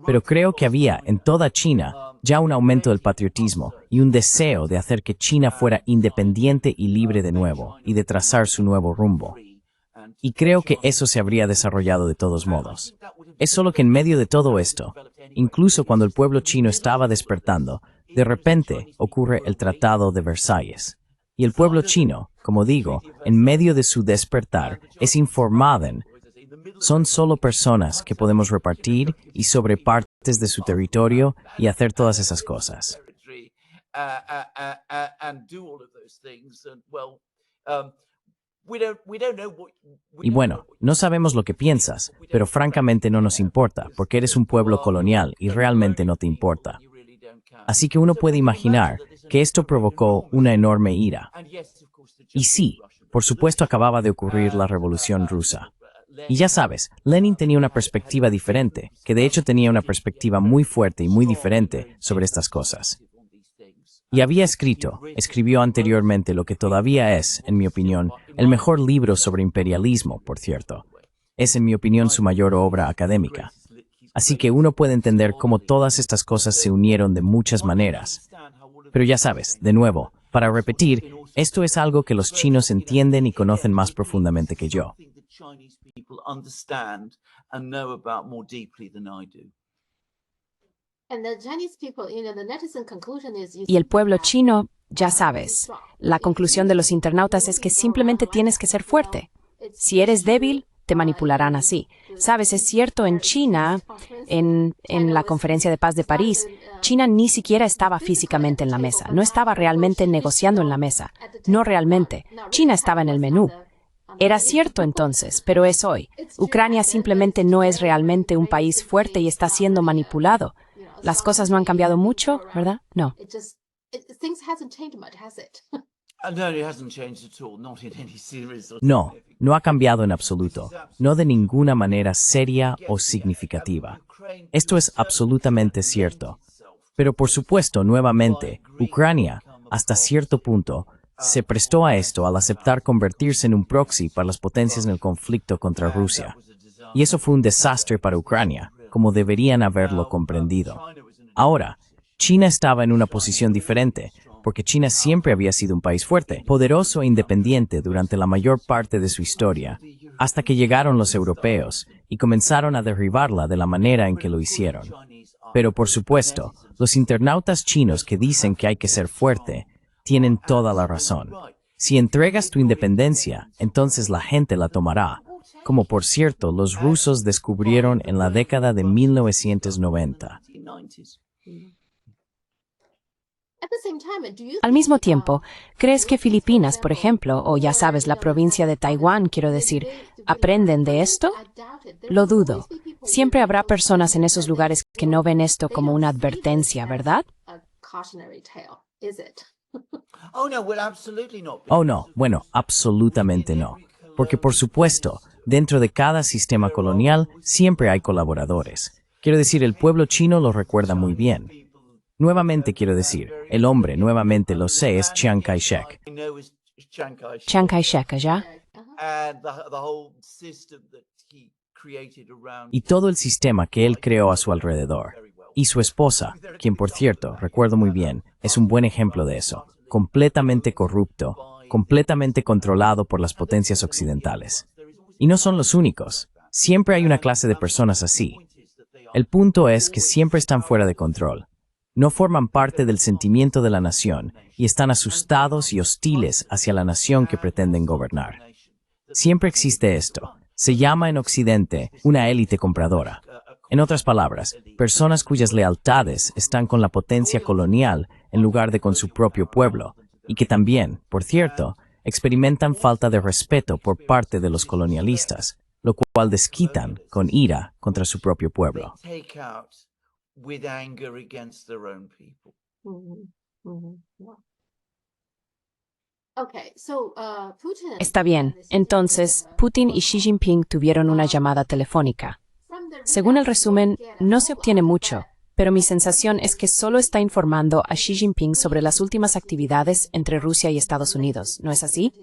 [SPEAKER 2] Pero creo que había en toda China ya un aumento del patriotismo y un deseo de hacer que China fuera independiente y libre de nuevo y de trazar su nuevo rumbo. Y creo que eso se habría desarrollado de todos modos. Es solo que en medio de todo esto, incluso cuando el pueblo chino estaba despertando, de repente ocurre el Tratado de Versalles. Y el pueblo chino, como digo, en medio de su despertar, es informado. Son solo personas que podemos repartir y sobre partes de su territorio y hacer todas esas cosas. Y bueno, no sabemos lo que piensas, pero francamente no nos importa, porque eres un pueblo colonial y realmente no te importa. Así que uno puede imaginar que esto provocó una enorme ira. Y sí, por supuesto acababa de ocurrir la Revolución Rusa. Y ya sabes, Lenin tenía una perspectiva diferente, que de hecho tenía una perspectiva muy fuerte y muy diferente sobre estas cosas. Y escribió anteriormente lo que todavía es, en mi opinión, el mejor libro sobre imperialismo, por cierto. Es, en mi opinión, su mayor obra académica. Así que uno puede entender cómo todas estas cosas se unieron de muchas maneras. Pero ya sabes, de nuevo, para repetir, esto es algo que los chinos entienden y conocen más profundamente que yo.
[SPEAKER 1] Y el pueblo chino, ya sabes, la conclusión de los internautas es que simplemente tienes que ser fuerte. Si eres débil, te manipularán así. Sabes, es cierto, en China, en la Conferencia de Paz de París, China ni siquiera estaba físicamente en la mesa, no estaba realmente negociando en la mesa, no realmente. China estaba en el menú. Era cierto entonces, pero es hoy. Ucrania simplemente no es realmente un país fuerte y está siendo manipulado. Las cosas no han cambiado mucho, ¿verdad? No.
[SPEAKER 4] No, it hasn't changed at all, not in any serious or
[SPEAKER 2] No,
[SPEAKER 4] significant
[SPEAKER 2] no ha cambiado en absoluto, no de ninguna manera seria o significativa. Esto es absolutamente cierto. Pero por supuesto, nuevamente, Ucrania, hasta cierto punto, se prestó a esto al aceptar convertirse en un proxy para las potencias en el conflicto contra Rusia. Y eso fue un desastre para Ucrania, como deberían haberlo comprendido. Ahora, China estaba en una posición diferente, porque China siempre había sido un país fuerte, poderoso e independiente durante la mayor parte de su historia, hasta que llegaron los europeos y comenzaron a derribarla de la manera en que lo hicieron. Pero por supuesto, los internautas chinos que dicen que hay que ser fuerte, tienen toda la razón. Si entregas tu independencia, entonces la gente la tomará, como por cierto los rusos descubrieron en la década de 1990.
[SPEAKER 1] Al mismo tiempo, ¿crees que Filipinas, por ejemplo, o ya sabes, la provincia de Taiwán, quiero decir, aprenden de esto? Lo dudo. Siempre habrá personas en esos lugares que no ven esto como una advertencia, ¿verdad?
[SPEAKER 2] Oh no, bueno, absolutamente no. Porque por supuesto, dentro de cada sistema colonial siempre hay colaboradores. Quiero decir, el pueblo chino lo recuerda muy bien. Nuevamente quiero decir, el hombre, nuevamente lo sé, es Chiang Kai-shek.
[SPEAKER 1] Chiang Kai-shek, ¿ya?
[SPEAKER 2] Y todo el sistema que él creó a su alrededor. Y su esposa, quien por cierto, recuerdo muy bien, es un buen ejemplo de eso. Completamente corrupto, completamente controlado por las potencias occidentales. Y no son los únicos. Siempre hay una clase de personas así. El punto es que siempre están fuera de control. No forman parte del sentimiento de la nación y están asustados y hostiles hacia la nación que pretenden gobernar. Siempre existe esto. Se llama en Occidente una élite compradora. En otras palabras, personas cuyas lealtades están con la potencia colonial en lugar de con su propio pueblo, y que también, por cierto, experimentan falta de respeto por parte de los colonialistas, lo cual desquitan con ira contra su propio pueblo.
[SPEAKER 4] With anger against their own people.
[SPEAKER 1] Está bien. Entonces, Putin y Xi Jinping tuvieron una llamada telefónica. Según el resumen, no se obtiene mucho, pero mi sensación es que solo está informando a Xi Jinping sobre las últimas actividades entre Rusia y Estados Unidos, ¿no es así?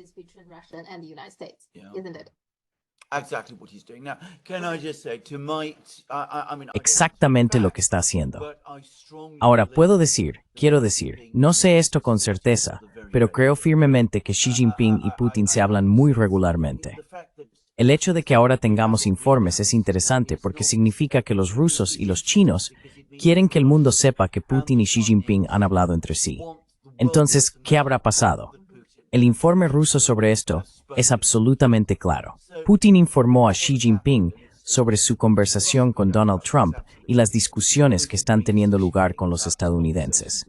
[SPEAKER 2] Exactamente lo que está haciendo. Ahora, quiero decir, no sé esto con certeza, pero creo firmemente que Xi Jinping y Putin se hablan muy regularmente. El hecho de que ahora tengamos informes es interesante porque significa que los rusos y los chinos quieren que el mundo sepa que Putin y Xi Jinping han hablado entre sí. Entonces, ¿qué habrá pasado? El informe ruso sobre esto es absolutamente claro. Putin informó a Xi Jinping sobre su conversación con Donald Trump y las discusiones que están teniendo lugar con los estadounidenses.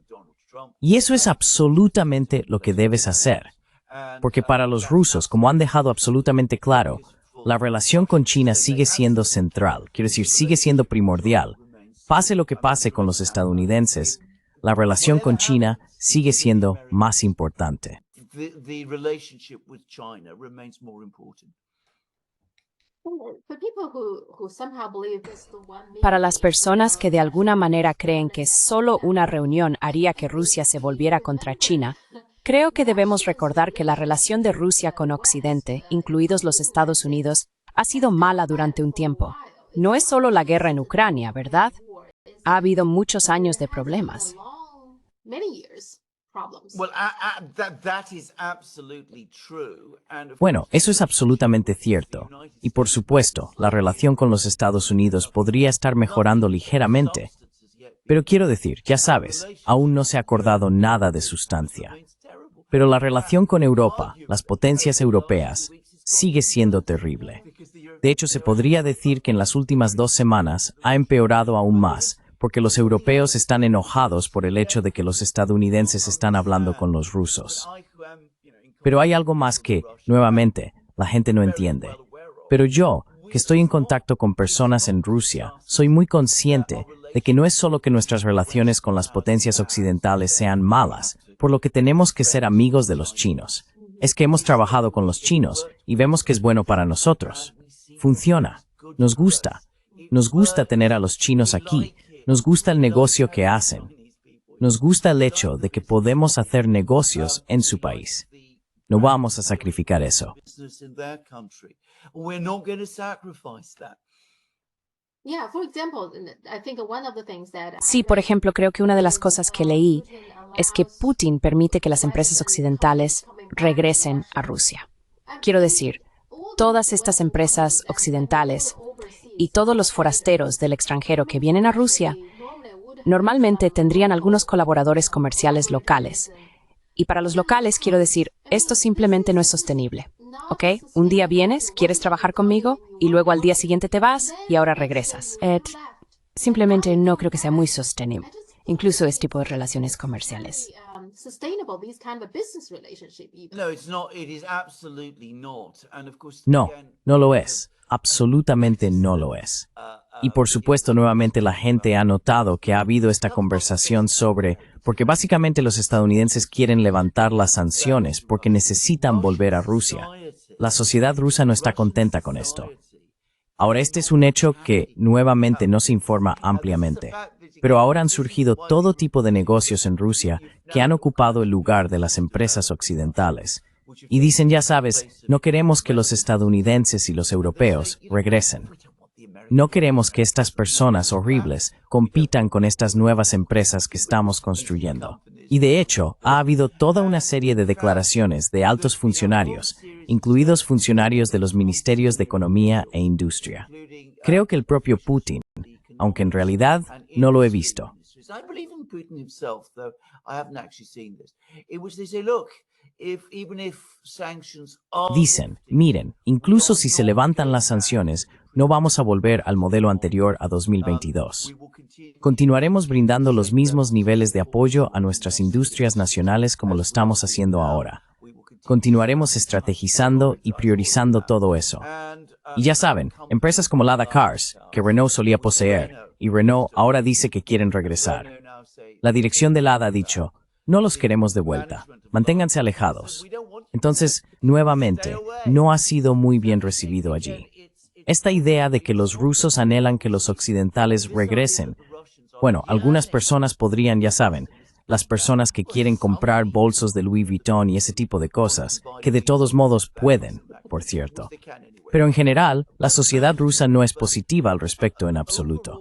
[SPEAKER 2] Y eso es absolutamente lo que debes hacer. Porque para los rusos, como han dejado absolutamente claro, la relación con China sigue siendo central, quiero decir, sigue siendo primordial. Pase lo que pase con los estadounidenses, la relación con China sigue siendo más importante.
[SPEAKER 4] The relationship with China remains more important.
[SPEAKER 1] Para las personas que de alguna manera creen que solo una reunión haría que Rusia se volviera contra China, creo que debemos recordar que la relación de Rusia con Occidente, incluidos los Estados Unidos, ha sido mala durante un tiempo. No es solo la guerra en Ucrania, ¿verdad? Ha habido muchos años de problemas.
[SPEAKER 2] Bueno, eso es absolutamente cierto. Y por supuesto, la relación con los Estados Unidos podría estar mejorando ligeramente. Pero quiero decir, ya sabes, aún no se ha acordado nada de sustancia. Pero la relación con Europa, las potencias europeas, sigue siendo terrible. De hecho, se podría decir que en las últimas 2 semanas ha empeorado aún más, porque los europeos están enojados por el hecho de que los estadounidenses están hablando con los rusos. Pero hay algo más que, nuevamente, la gente no entiende. Pero yo, que estoy en contacto con personas en Rusia, soy muy consciente de que no es solo que nuestras relaciones con las potencias occidentales sean malas, por lo que tenemos que ser amigos de los chinos. Es que hemos trabajado con los chinos y vemos que es bueno para nosotros. Funciona. Nos gusta. Nos gusta tener a los chinos aquí. Nos gusta el negocio que hacen. Nos gusta el hecho de que podemos hacer negocios en su país. No vamos a sacrificar eso.
[SPEAKER 1] Sí, por ejemplo, creo que una de las cosas que leí es que Putin permite que las empresas occidentales regresen a Rusia. Quiero decir, todas estas empresas occidentales y todos los forasteros del extranjero que vienen a Rusia normalmente tendrían algunos colaboradores comerciales locales. Y para los locales quiero decir, esto simplemente no es sostenible. ¿Ok? Un día vienes, quieres trabajar conmigo y luego al día siguiente te vas y ahora regresas. Simplemente no creo que sea muy sostenible. Incluso este tipo de relaciones comerciales.
[SPEAKER 2] No, no lo es. Absolutamente no lo es. Y por supuesto, nuevamente la gente ha notado que ha habido esta conversación sobre, porque básicamente los estadounidenses quieren levantar las sanciones porque necesitan volver a Rusia. La sociedad rusa no está contenta con esto. Ahora, este es un hecho que nuevamente no se informa ampliamente. Pero ahora han surgido todo tipo de negocios en Rusia que han ocupado el lugar de las empresas occidentales. Y dicen, ya sabes, no queremos que los estadounidenses y los europeos regresen. No queremos que estas personas horribles compitan con estas nuevas empresas que estamos construyendo. Y de hecho, ha habido toda una serie de declaraciones de altos funcionarios, incluidos funcionarios de los ministerios de Economía e Industria. Creo que el propio Putin, aunque en realidad no lo he visto. Dicen, miren, incluso si se levantan las sanciones, no vamos a volver al modelo anterior a 2022. Continuaremos brindando los mismos niveles de apoyo a nuestras industrias nacionales como lo estamos haciendo ahora. Continuaremos estrategizando y priorizando todo eso. Y ya saben, empresas como Lada Cars, que Renault solía poseer, y Renault ahora dice que quieren regresar. La dirección de Lada ha dicho, no los queremos de vuelta, manténganse alejados. Entonces, nuevamente, no ha sido muy bien recibido allí. Esta idea de que los rusos anhelan que los occidentales regresen. Bueno, algunas personas podrían, ya saben, las personas que quieren comprar bolsos de Louis Vuitton y ese tipo de cosas, que de todos modos pueden, por cierto. Pero en general, la sociedad rusa no es positiva al respecto en absoluto.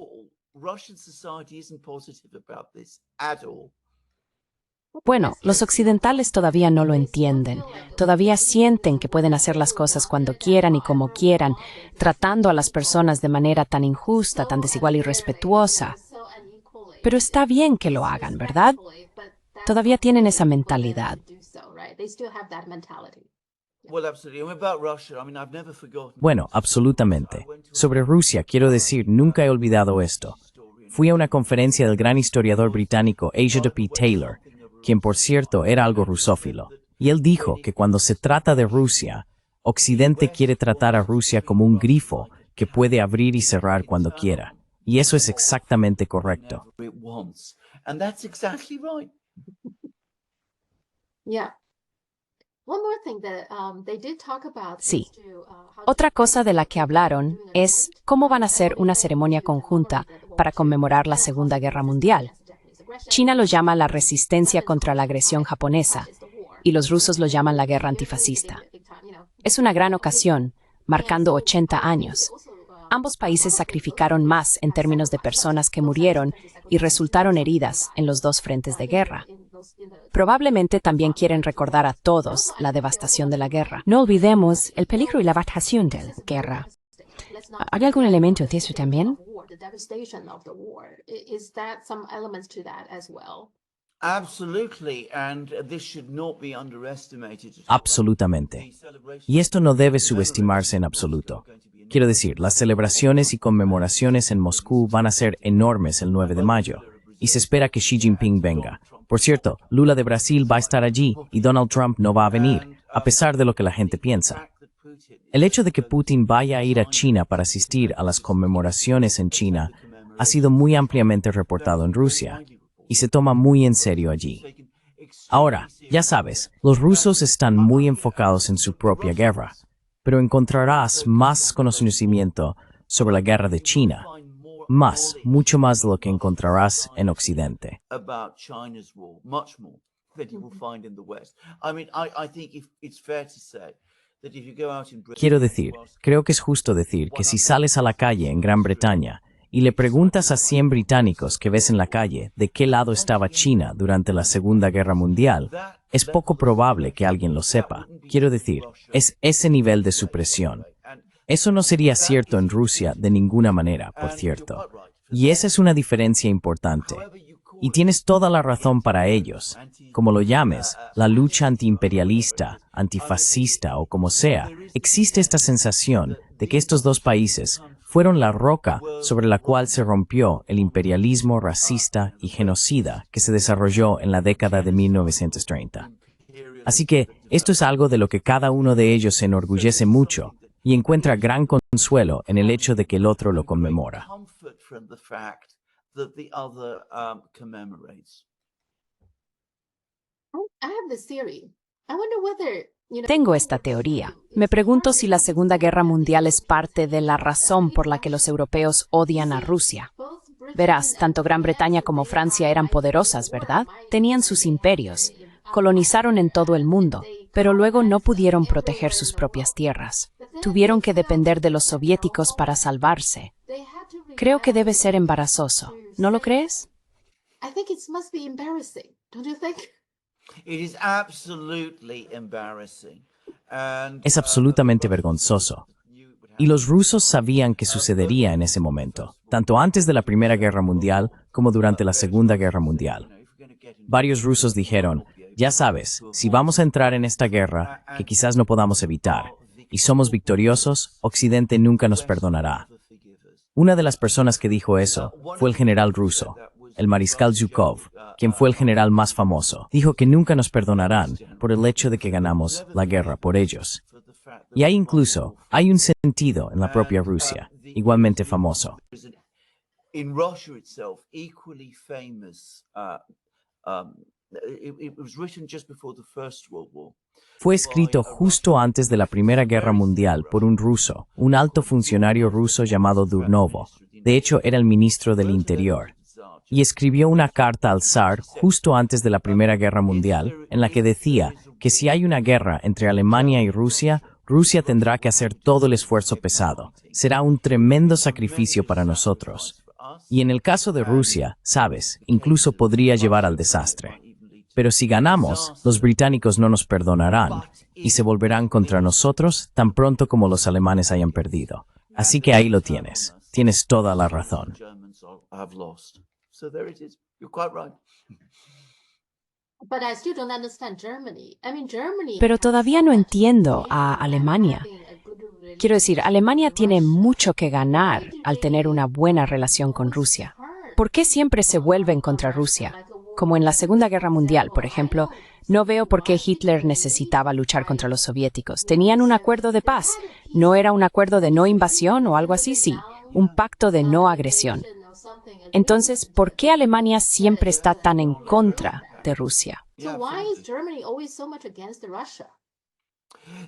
[SPEAKER 1] Bueno, los occidentales todavía no lo entienden. Todavía sienten que pueden hacer las cosas cuando quieran y como quieran, tratando a las personas de manera tan injusta, tan desigual y irrespetuosa. Pero está bien que lo hagan, ¿verdad? Todavía tienen esa mentalidad.
[SPEAKER 2] Bueno, absolutamente. Sobre Rusia, quiero decir, nunca he olvidado esto. Fui a una conferencia del gran historiador británico Asa P. Taylor, quien por cierto era algo rusófilo, y él dijo que cuando se trata de Rusia, Occidente quiere tratar a Rusia como un grifo que puede abrir y cerrar cuando quiera. Y eso es exactamente correcto.
[SPEAKER 1] Sí. Otra cosa de la que hablaron es cómo van a hacer una ceremonia conjunta para conmemorar la Segunda Guerra Mundial. China lo llama la resistencia contra la agresión japonesa y los rusos lo llaman la guerra antifascista. Es una gran ocasión, marcando 80 años. Ambos países sacrificaron más en términos de personas que murieron y resultaron heridas en los dos frentes de guerra. Probablemente también quieren recordar a todos la devastación de la guerra. No olvidemos el peligro y la devastación de la guerra. ¿Hay algún elemento de eso también?
[SPEAKER 2] Absolutamente. Y esto no debe subestimarse en absoluto. Quiero decir, las celebraciones y conmemoraciones en Moscú van a ser enormes el 9 de mayo, y se espera que Xi Jinping venga. Por cierto, Lula de Brasil va a estar allí y Donald Trump no va a venir, a pesar de lo que la gente piensa. El hecho de que Putin vaya a ir a China para asistir a las conmemoraciones en China ha sido muy ampliamente reportado en Rusia, y se toma muy en serio allí. Ahora, ya sabes, los rusos están muy enfocados en su propia guerra, pero encontrarás más conocimiento sobre la guerra de China, mucho más de lo que encontrarás en Occidente.
[SPEAKER 4] about China's war, much more than you will find in the West. I mean, I think it's fair to say that if you go out in Britain,
[SPEAKER 2] Quiero decir, creo que es justo decir que si sales a la calle en Gran Bretaña y le preguntas a 100 británicos que ves en la calle de qué lado estaba China durante la Segunda Guerra Mundial, es poco probable que alguien lo sepa. Quiero decir, es ese nivel de supresión. Eso no sería cierto en Rusia de ninguna manera, por cierto. Y esa es una diferencia importante. Y tienes toda la razón para ellos. Como lo llames, la lucha antiimperialista, antifascista o como sea, existe esta sensación de que estos dos países fueron la roca sobre la cual se rompió el imperialismo racista y genocida que se desarrolló en la década de 1930. Así que esto es algo de lo que cada uno de ellos se enorgullece mucho y encuentra gran consuelo en el hecho de que el otro lo conmemora.
[SPEAKER 4] comfort from the fact that the other commemorates.
[SPEAKER 3] I have this theory. I wonder whether,
[SPEAKER 1] Tengo esta teoría. Me pregunto si la Segunda Guerra Mundial es parte de la razón por la que los europeos odian a Rusia. Verás, tanto Gran Bretaña como Francia eran poderosas, ¿verdad? Tenían sus imperios, colonizaron en todo el mundo, pero luego no pudieron proteger sus propias tierras. Tuvieron que depender de los soviéticos para salvarse. Creo que debe ser embarazoso, ¿no lo crees?
[SPEAKER 3] I think it must be embarrassing, don't you think?
[SPEAKER 4] It is absolutely embarrassing. And,
[SPEAKER 2] Es absolutamente vergonzoso. Y los rusos sabían que sucedería en ese momento, tanto antes de la Primera Guerra Mundial como durante la Segunda Guerra Mundial. Varios rusos dijeron, ya sabes, si vamos a entrar en esta guerra, que quizás no podamos evitar, y somos victoriosos, Occidente nunca nos perdonará. Una de las personas que dijo eso fue el general ruso, el mariscal Zhukov, quien fue el general más famoso. Dijo que nunca nos perdonarán por el hecho de que ganamos la guerra por ellos. Y hay un sentido en la propia Rusia, igualmente famoso.
[SPEAKER 4] in Russia itself, equally famous. It was written just before the First World War.
[SPEAKER 2] Fue escrito justo antes de la Primera Guerra Mundial por un ruso, un alto funcionario ruso llamado Durnovo. De hecho, era el ministro del Interior. Y escribió una carta al zar justo antes de la Primera Guerra Mundial, en la que decía que si hay una guerra entre Alemania y Rusia, Rusia tendrá que hacer todo el esfuerzo pesado. Será un tremendo sacrificio para nosotros. Y en el caso de Rusia, sabes, incluso podría llevar al desastre. Pero si ganamos, los británicos no nos perdonarán y se volverán contra nosotros tan pronto como los alemanes hayan perdido. Así que ahí lo tienes. Tienes toda la razón.
[SPEAKER 4] Germans have lost. So there it is. You're quite right.
[SPEAKER 3] But I still don't understand Germany. I mean, Germany.
[SPEAKER 1] Pero todavía no entiendo a Alemania. Quiero decir, Alemania tiene mucho que ganar al tener una buena relación con Rusia. ¿Por qué siempre se vuelven contra Rusia? Como en la Segunda Guerra Mundial, por ejemplo, no veo por qué Hitler necesitaba luchar contra los soviéticos. Tenían un acuerdo de paz. ¿No era un acuerdo de no invasión o algo así? Sí, un pacto de no agresión. Entonces, ¿por qué Alemania siempre está tan en contra de Rusia?
[SPEAKER 3] So why is Germany always so much against Russia?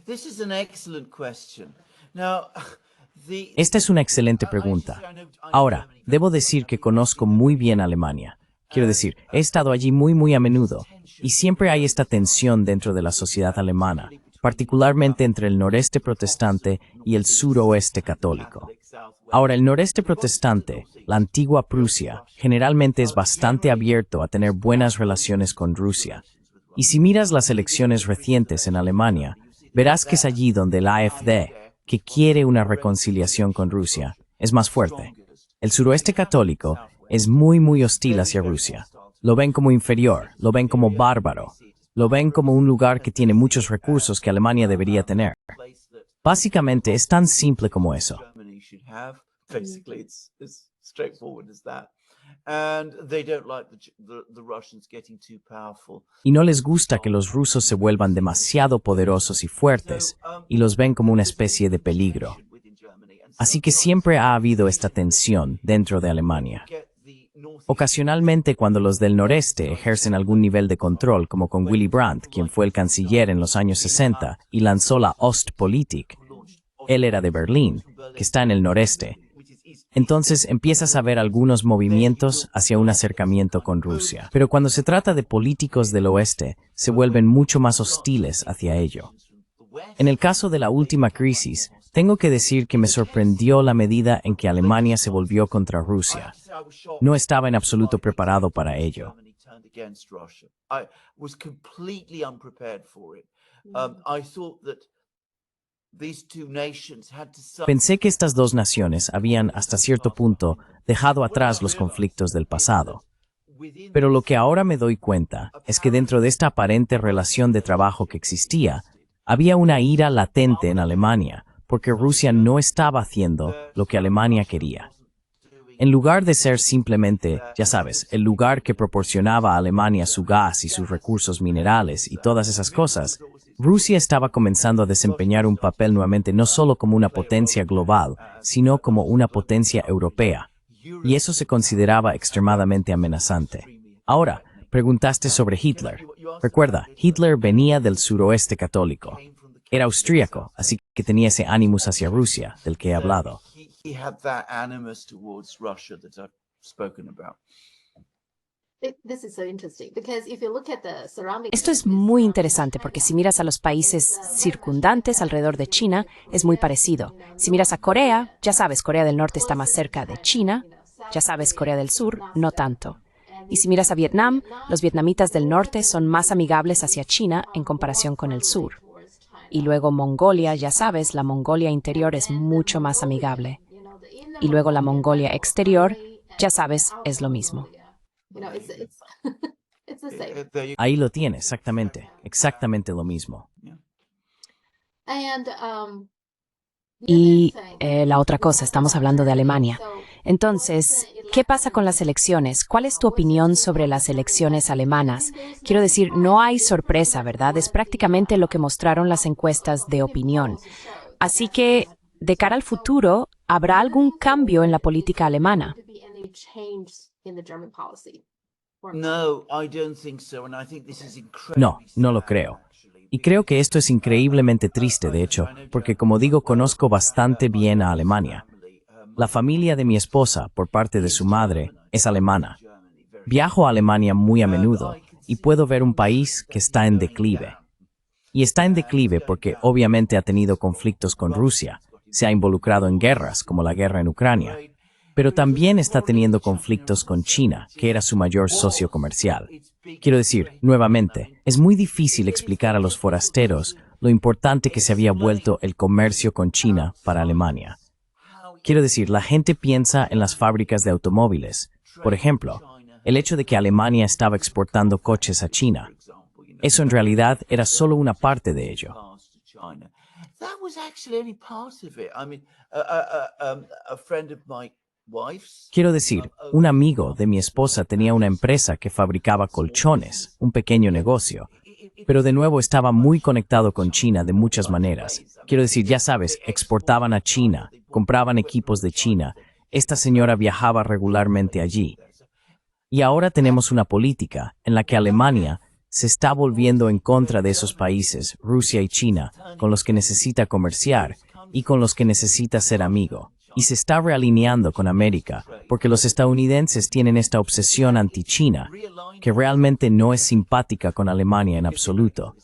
[SPEAKER 4] This is an excellent question. Now,
[SPEAKER 2] Esta es una excelente pregunta. Ahora, debo decir que conozco muy bien Alemania. Quiero decir, he estado allí muy a menudo, y siempre hay esta tensión dentro de la sociedad alemana, particularmente entre el noreste protestante y el suroeste católico. Ahora, el noreste protestante, la antigua Prusia, generalmente es bastante abierto a tener buenas relaciones con Rusia. Y si miras las elecciones recientes en Alemania, verás que es allí donde el AfD, que quiere una reconciliación con Rusia, es más fuerte. El suroeste católico es muy hostil hacia Rusia. Lo ven como inferior, lo ven como bárbaro, lo ven como un lugar que tiene muchos recursos que Alemania debería tener. Básicamente es tan simple como eso.
[SPEAKER 4] Germany should have. Basically, it's as straightforward as that. And they don't like the Russians getting too powerful.
[SPEAKER 2] Y no les gusta que los rusos se vuelvan demasiado poderosos y fuertes, y los ven como una especie de peligro. Así que siempre ha habido esta tensión dentro de Alemania. Ocasionalmente, cuando los del noreste ejercen algún nivel de control, como con Willy Brandt, quien fue el canciller en los años 60 y lanzó la Ostpolitik, él era de Berlín, que está en el noreste. Entonces empiezas a ver algunos movimientos hacia un acercamiento con Rusia. Pero cuando se trata de políticos del oeste, se vuelven mucho más hostiles hacia ello. En el caso de la última crisis, tengo que decir que me sorprendió la medida en que Alemania se volvió contra Rusia. No estaba en absoluto preparado para ello. Pensé que estas dos naciones habían, hasta cierto punto, dejado atrás los conflictos del pasado. Pero lo que ahora me doy cuenta es que dentro de esta aparente relación de trabajo que existía, había una ira latente en Alemania, porque Rusia no estaba haciendo lo que Alemania quería. En lugar de ser simplemente, ya sabes, el lugar que proporcionaba a Alemania su gas y sus recursos minerales y todas esas cosas, Rusia estaba comenzando a desempeñar un papel nuevamente no solo como una potencia global, sino como una potencia europea. Y eso se consideraba extremadamente amenazante. Ahora, preguntaste sobre Hitler. Recuerda, Hitler venía del suroeste católico. Era austríaco, así que tenía ese ánimos hacia Rusia, del que he hablado.
[SPEAKER 1] Esto es muy interesante porque si miras a los países circundantes alrededor de China, es muy parecido. Si miras a Corea, ya sabes, Corea del Norte está más cerca de China, ya sabes, Corea del Sur, no tanto. Y si miras a Vietnam, los vietnamitas del norte son más amigables hacia China en comparación con el sur. Y luego Mongolia, ya sabes, la Mongolia interior es mucho más amigable. Y luego la Mongolia exterior, ya sabes, es lo mismo.
[SPEAKER 2] Ahí lo tienes, exactamente lo mismo.
[SPEAKER 1] Y la otra cosa, estamos hablando de Alemania. Entonces, ¿qué pasa con las elecciones? ¿Cuál es tu opinión sobre las elecciones alemanas? Quiero decir, no hay sorpresa, ¿verdad? Es prácticamente lo que mostraron las encuestas de opinión. Así que, de cara al futuro, ¿habrá algún cambio en la política alemana?
[SPEAKER 2] No, no lo creo. Y creo que esto es increíblemente triste, de hecho, porque como digo, conozco bastante bien a Alemania. La familia de mi esposa, por parte de su madre, es alemana. Viajo a Alemania muy a menudo y puedo ver un país que está en declive. Y está en declive porque obviamente ha tenido conflictos con Rusia, se ha involucrado en guerras, como la guerra en Ucrania, pero también está teniendo conflictos con China, que era su mayor socio comercial. Quiero decir, nuevamente, es muy difícil explicar a los forasteros lo importante que se había vuelto el comercio con China para Alemania. Quiero decir, la gente piensa en las fábricas de automóviles. Por ejemplo, el hecho de que Alemania estaba exportando coches a China. Eso en realidad era solo una parte de ello. Quiero decir, un amigo de mi esposa tenía una empresa que fabricaba colchones, un pequeño negocio, pero de nuevo estaba muy conectado con China de muchas maneras. Quiero decir, ya sabes, exportaban a China, compraban equipos de China. Esta señora viajaba regularmente allí. Y ahora tenemos una política en la que Alemania se está volviendo en contra de esos países, Rusia y China, con los que necesita comerciar y con los que necesita ser amigo. Y se está realineando con América, porque los estadounidenses tienen esta obsesión anti-China, que realmente no es simpática con Alemania en absoluto,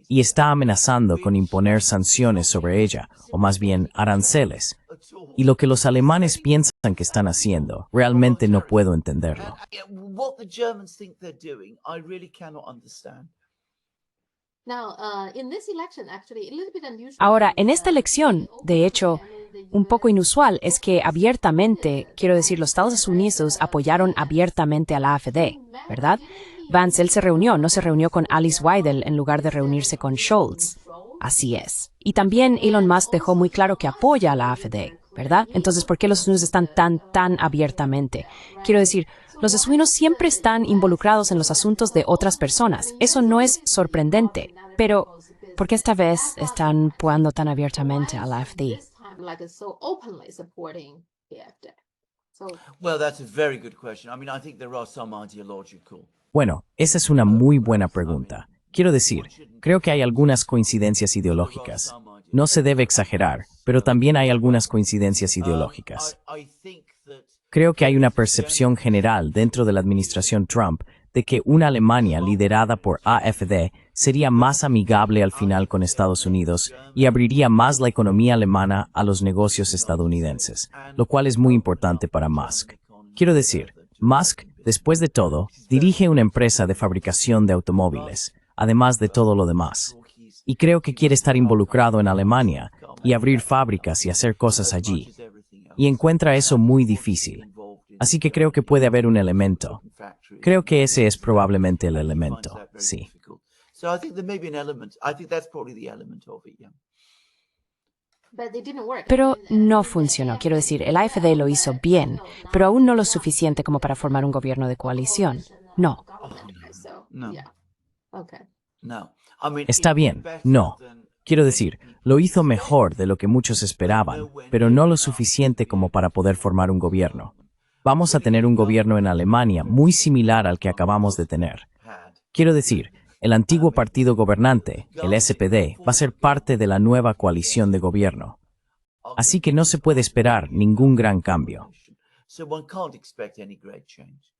[SPEAKER 2] y está amenazando con imponer sanciones sobre ella, o más bien aranceles. Y lo que los alemanes piensan que están haciendo, realmente no puedo entenderlo.
[SPEAKER 1] Ahora, en esta elección, de hecho, un poco inusual es que abiertamente, quiero decir, los Estados Unidos apoyaron abiertamente a la AfD, ¿verdad? Vance, él se reunió, no se reunió con Alice Weidel en lugar de reunirse con Scholz. Así es. Y también Elon Musk dejó muy claro que apoya a la AfD, ¿verdad? Entonces, ¿por qué los Unidos están tan abiertamente? Quiero decir, los eswinos siempre están involucrados en los asuntos de otras personas. Eso no es sorprendente. Pero, ¿por qué esta vez están apoyando tan abiertamente a la AfD?
[SPEAKER 3] So
[SPEAKER 4] Well, that's a very good question. I mean, I think there are some ideological.
[SPEAKER 2] Bueno, esa es una muy buena pregunta. Quiero decir, creo que hay algunas coincidencias ideológicas. No se debe exagerar, pero también hay algunas coincidencias ideológicas.
[SPEAKER 4] I think that
[SPEAKER 2] Creo que hay una percepción general dentro de la administración Trump de que una Alemania liderada por AfD sería más amigable al final con Estados Unidos y abriría más la economía alemana a los negocios estadounidenses, lo cual es muy importante para Musk. Quiero decir, Musk, después de todo, dirige una empresa de fabricación de automóviles, además de todo lo demás. Y creo que quiere estar involucrado en Alemania y abrir fábricas y hacer cosas allí. Y encuentra eso muy difícil. Así que creo que puede haber un elemento. Creo que ese es probablemente el elemento, sí.
[SPEAKER 4] So I think there may be an element. I think that's probably the element of it, yeah.
[SPEAKER 3] but it didn't work.
[SPEAKER 1] Pero no funcionó. Quiero decir, el AfD lo hizo bien, pero aún no lo suficiente como para formar un gobierno de coalición. No.
[SPEAKER 3] So
[SPEAKER 4] No.
[SPEAKER 3] yeah. Okay.
[SPEAKER 4] No. I mean,
[SPEAKER 2] Está
[SPEAKER 4] it's
[SPEAKER 2] bien,
[SPEAKER 4] better
[SPEAKER 2] no.
[SPEAKER 4] than-
[SPEAKER 2] Quiero decir, lo hizo mejor de lo que muchos esperaban, pero no lo suficiente como para poder formar un gobierno. Vamos a tener un gobierno en Alemania muy similar al que acabamos de tener.
[SPEAKER 4] had.
[SPEAKER 2] Quiero decir, el antiguo partido gobernante, el SPD, va a ser parte de la nueva coalición de gobierno. Así que no se puede esperar ningún gran cambio.
[SPEAKER 4] So one can't expect any great change.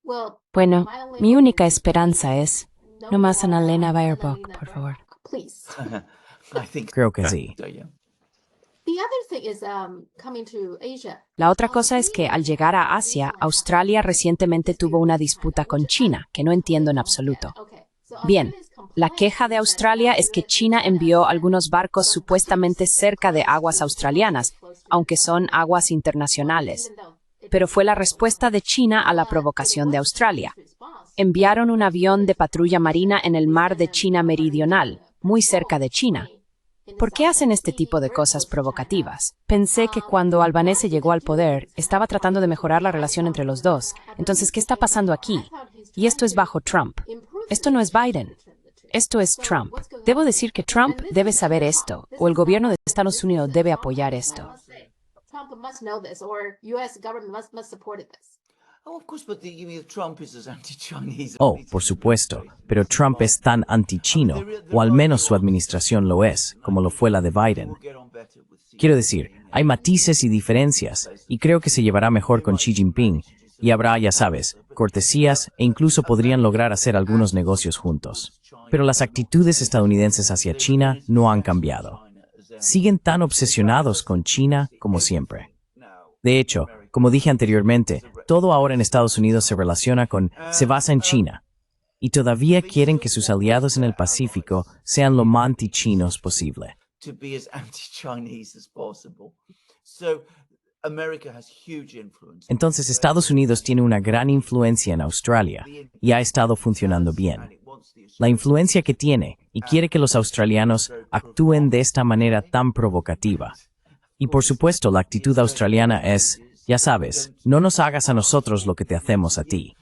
[SPEAKER 3] Well,
[SPEAKER 1] Bueno, mi única esperanza es no más Annalena Baerbock, por favor.
[SPEAKER 3] please.
[SPEAKER 4] I think
[SPEAKER 2] Creo que sí.
[SPEAKER 4] so, yeah.
[SPEAKER 3] The other thing is coming to Asia.
[SPEAKER 1] La otra cosa es que al llegar a Asia, Australia recientemente tuvo una disputa con China, que no entiendo en absoluto.
[SPEAKER 3] Okay. So
[SPEAKER 1] Bien,
[SPEAKER 3] Australia's
[SPEAKER 1] la
[SPEAKER 3] complaint
[SPEAKER 1] queja de Australia es que China envió algunos barcos supuestamente cerca de aguas australianas, aunque son aguas internacionales. Pero fue la respuesta de China a la provocación de Australia. Enviaron un avión de patrulla marina en el mar de China Meridional, muy cerca de China. ¿Por qué hacen este tipo de cosas provocativas? Pensé que cuando Albanese llegó al poder, estaba tratando de mejorar la relación entre los dos. Entonces, ¿qué está pasando aquí? Y esto es bajo Trump. Esto no es Biden. Esto es Trump. Debo decir que Trump debe saber esto, o el gobierno de Estados Unidos debe apoyar esto.
[SPEAKER 3] Trump must know this, or U.S. government must support this.
[SPEAKER 4] Oh, of course, but you mean Trump is as anti-Chinese.
[SPEAKER 2] Oh, por supuesto, pero Trump es tan anti-chino, o al menos su administración lo es, como lo fue la de Biden.
[SPEAKER 4] We'll get on better with Xi.
[SPEAKER 2] Quiero decir, hay matices y diferencias, y creo que se llevará mejor con Xi Jinping, y habrá, ya sabes, cortesías e incluso podrían lograr hacer algunos negocios juntos. Pero las actitudes estadounidenses hacia China no han cambiado. Siguen tan obsesionados con China como siempre. De hecho, como dije anteriormente, todo ahora en Estados Unidos se basa en China. Y todavía quieren que sus aliados en el Pacífico sean lo más anti-chinos posible.
[SPEAKER 4] To be as anti-Chinese as possible. So America has huge influence.
[SPEAKER 2] Entonces Estados Unidos tiene una gran influencia en Australia y ha estado funcionando bien. La influencia que tiene y quiere que los australianos actúen de esta manera tan provocativa. Y por supuesto la actitud australiana es, ya sabes, no nos hagas a nosotros lo que te hacemos a ti.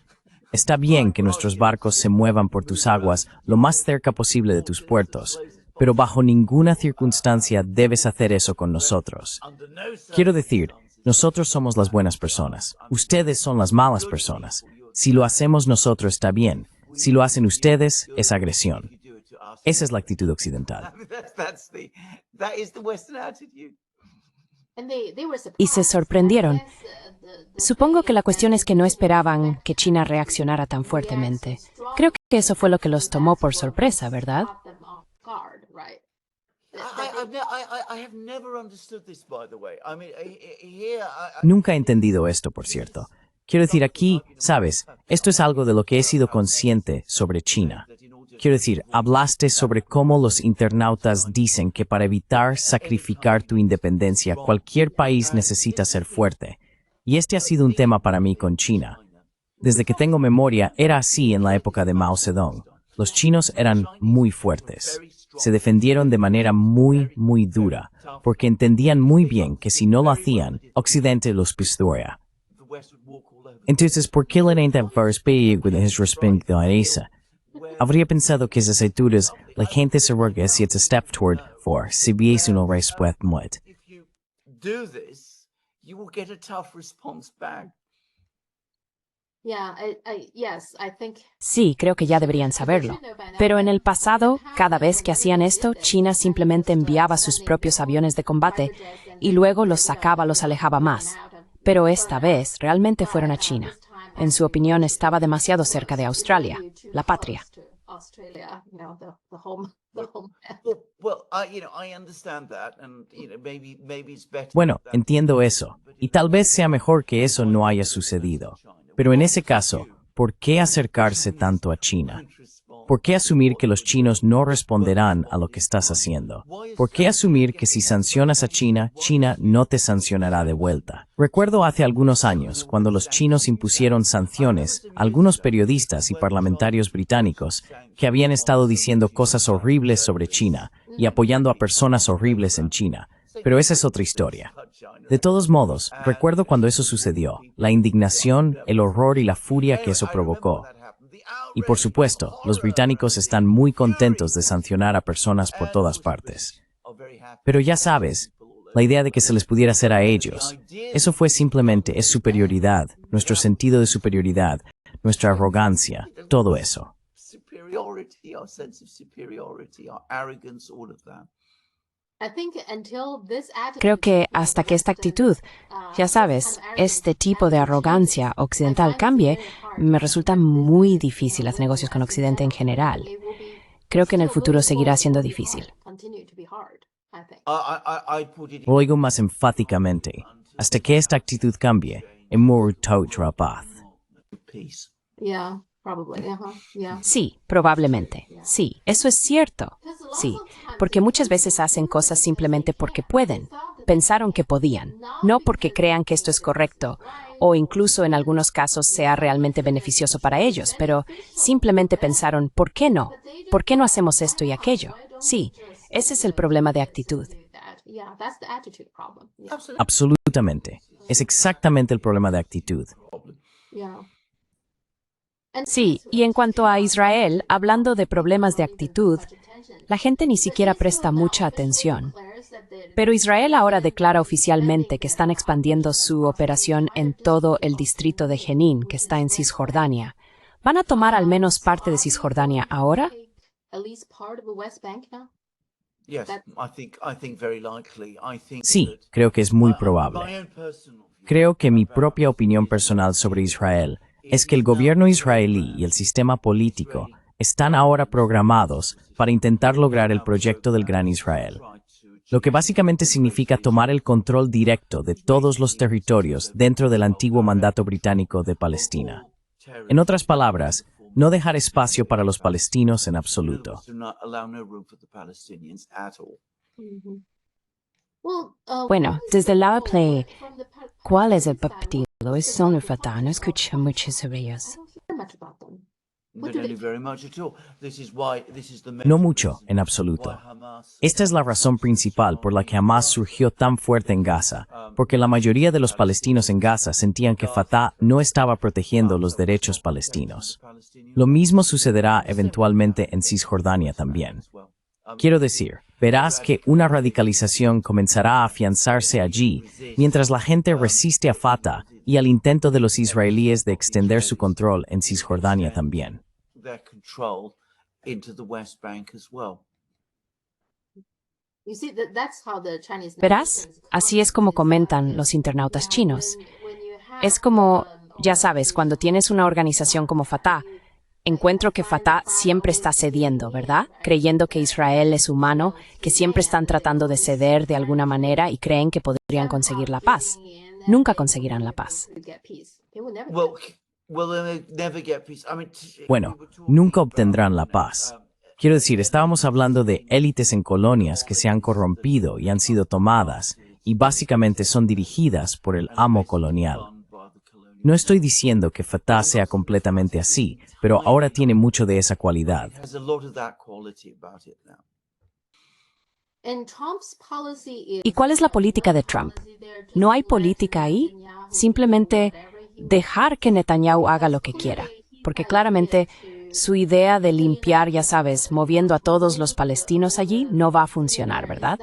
[SPEAKER 2] Está bien que nuestros barcos se muevan por tus aguas lo más cerca posible de tus puertos, pero bajo ninguna circunstancia debes hacer eso con nosotros. Quiero decir, nosotros somos las buenas personas, ustedes son las malas personas. Si lo hacemos nosotros está bien, si lo hacen ustedes es agresión. Esa es la actitud occidental.
[SPEAKER 4] That is the Western attitude.
[SPEAKER 3] And they were surprised.
[SPEAKER 1] Y se sorprendieron. Supongo que la cuestión es que no esperaban que China reaccionara tan fuertemente. Creo que eso fue lo que los tomó por sorpresa, ¿verdad?
[SPEAKER 3] Caught them off guard, right?
[SPEAKER 4] I have never understood this, by the way. I mean, here,
[SPEAKER 2] Nunca he entendido esto, por cierto. Quiero decir, aquí, sabes, esto es algo de lo que he sido consciente sobre China. Quiero decir, hablaste sobre cómo los internautas dicen que para evitar sacrificar tu independencia, cualquier país necesita ser fuerte. Y este ha sido un tema para mí con China. Desde que tengo memoria, era así en la época de Mao Zedong. Los chinos eran muy fuertes. Se defendieron de manera muy, muy dura, porque entendían muy bien que si no lo hacían, Occidente los pisotearía.
[SPEAKER 4] the West would walk all over.
[SPEAKER 2] Entonces, ¿por qué le respecto a eso? Habría pensado que esas actitudes, la gente se ruega a step toward, si hubiese una respuesta muerta.
[SPEAKER 4] If you do this, you will get a tough response back.
[SPEAKER 3] Yeah, yes, I think.
[SPEAKER 1] Sí, creo que ya deberían saberlo. Pero en el pasado, cada vez que hacían esto, China simplemente enviaba sus propios aviones de combate y luego los sacaba, los alejaba más. Pero esta vez realmente fueron a China. En su opinión, estaba demasiado cerca de Australia, la patria.
[SPEAKER 3] Australia, the home.
[SPEAKER 4] Well, I understand that, and maybe it's better.
[SPEAKER 2] Bueno, entiendo eso, y tal vez sea mejor que eso no haya sucedido. Pero en ese caso, ¿por qué acercarse tanto a China? ¿Por qué asumir que los chinos no responderán a lo que estás haciendo? ¿Por qué asumir que si sancionas a China, China no te sancionará de vuelta? Recuerdo hace algunos años, cuando los chinos impusieron sanciones a algunos periodistas y parlamentarios británicos que habían estado diciendo cosas horribles sobre China y apoyando a personas horribles en China. Pero esa es otra historia. De todos modos, recuerdo cuando eso sucedió, la indignación, el horror y la furia que eso provocó. Y por supuesto, los británicos están muy contentos de sancionar a personas por todas partes. Pero ya sabes, la idea de que se les pudiera hacer a ellos, eso fue simplemente, es superioridad, nuestro sentido de superioridad, nuestra arrogancia, todo eso.
[SPEAKER 4] Superiority, our sense of superiority, our arrogance, all of that.
[SPEAKER 1] Creo que hasta que esta actitud, ya sabes, este tipo de arrogancia occidental cambie, me resulta muy difícil hacer negocios con Occidente en general. Creo que en el futuro seguirá siendo difícil.
[SPEAKER 2] Lo oigo más enfáticamente. Hasta que esta actitud cambie,
[SPEAKER 4] Peace.
[SPEAKER 3] Yeah, probably. Yeah.
[SPEAKER 1] Sí, probablemente. Sí, eso es cierto. Sí, porque muchas veces hacen cosas simplemente porque pueden. Pensaron que podían, no porque crean que esto es correcto, o incluso en algunos casos sea realmente beneficioso para ellos, pero simplemente pensaron, ¿por qué no? ¿Por qué no hacemos esto y aquello? Sí, ese es el problema de actitud.
[SPEAKER 3] Yeah, that's the attitude problem. Yeah.
[SPEAKER 2] Absolutamente. Es exactamente el problema de actitud.
[SPEAKER 3] Yeah.
[SPEAKER 1] Sí, y en cuanto a Israel, hablando de problemas de actitud, la gente ni siquiera presta mucha atención. Pero Israel ahora declara oficialmente que están expandiendo su operación en todo el distrito de Jenin, que está en Cisjordania. ¿Van a tomar al menos parte de Cisjordania ahora?
[SPEAKER 3] At least part of the West Bank now.
[SPEAKER 4] Yes, I think very likely. I think
[SPEAKER 2] Sí,
[SPEAKER 4] that,
[SPEAKER 2] creo que es muy
[SPEAKER 4] my
[SPEAKER 2] probable.
[SPEAKER 4] own personal view
[SPEAKER 2] Creo que mi propia opinión personal sobre Israel es que el gobierno israelí y el sistema político están ahora programados para intentar lograr el proyecto del Gran Israel, lo que básicamente significa tomar el control directo de todos los territorios dentro del antiguo mandato británico de Palestina. En otras palabras, no dejar espacio para los palestinos en absoluto.
[SPEAKER 4] to not allow no room for the Palestinians at all.
[SPEAKER 1] Bueno, desde el lado de ¿cuál es el partido? Son el Fatah, no escucho mucho sobre ellos.
[SPEAKER 4] But only very much at all. This is the
[SPEAKER 2] No mucho, en absoluto. Esta es la razón principal por la que Hamas surgió tan fuerte en Gaza, porque la mayoría de los palestinos en Gaza sentían que Fatah no estaba protegiendo los derechos palestinos. Lo mismo sucederá eventualmente en Cisjordania también. Quiero decir, verás que una radicalización comenzará a afianzarse allí, mientras la gente resiste a Fatah y al intento de los israelíes de extender su control en Cisjordania también.
[SPEAKER 4] their control into the West Bank as well.
[SPEAKER 1] Verás, así es como comentan los internautas chinos. Es como, ya sabes, cuando tienes una organización como Fatah, encuentro que Fatah siempre está cediendo, ¿verdad? Creyendo que Israel es humano, que siempre están tratando de ceder de alguna manera y creen que podrían conseguir la paz. Nunca conseguirán la paz.
[SPEAKER 4] Well, they'll never get peace. I mean,
[SPEAKER 2] Bueno, nunca obtendrán la paz. Quiero decir, estábamos hablando de élites en colonias que se han corrompido y han sido tomadas, y básicamente son dirigidas por el amo colonial. No estoy diciendo que Fatah sea completamente así, pero ahora tiene mucho de esa cualidad.
[SPEAKER 4] There's a lot of that quality about it now.
[SPEAKER 1] ¿Y cuál es la política de Trump? ¿No hay política ahí? Simplemente dejar que Netanyahu haga lo que quiera, porque claramente Su idea de limpiar, ya sabes, moviendo a todos los palestinos allí, no va a funcionar, ¿verdad?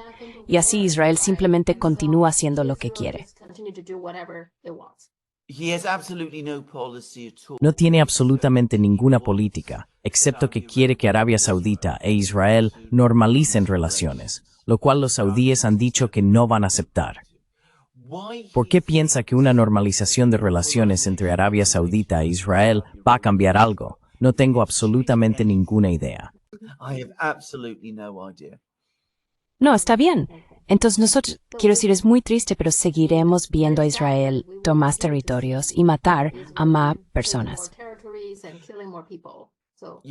[SPEAKER 1] Y así Israel simplemente continúa haciendo lo que quiere.
[SPEAKER 4] He has absolutely no policy at all.
[SPEAKER 2] No tiene absolutamente ninguna política, excepto que quiere que Arabia Saudita e Israel normalicen relaciones, lo cual los saudíes han dicho que no van a aceptar.
[SPEAKER 4] Why
[SPEAKER 2] ¿Por qué piensa que una normalización de relaciones entre Arabia Saudita e Israel va a cambiar algo? No tengo absolutamente ninguna idea.
[SPEAKER 4] I have absolutely no idea.
[SPEAKER 1] No, está bien. Entonces nosotros, quiero decir, es muy triste, pero seguiremos viendo a Israel tomar territorios y matar a más personas.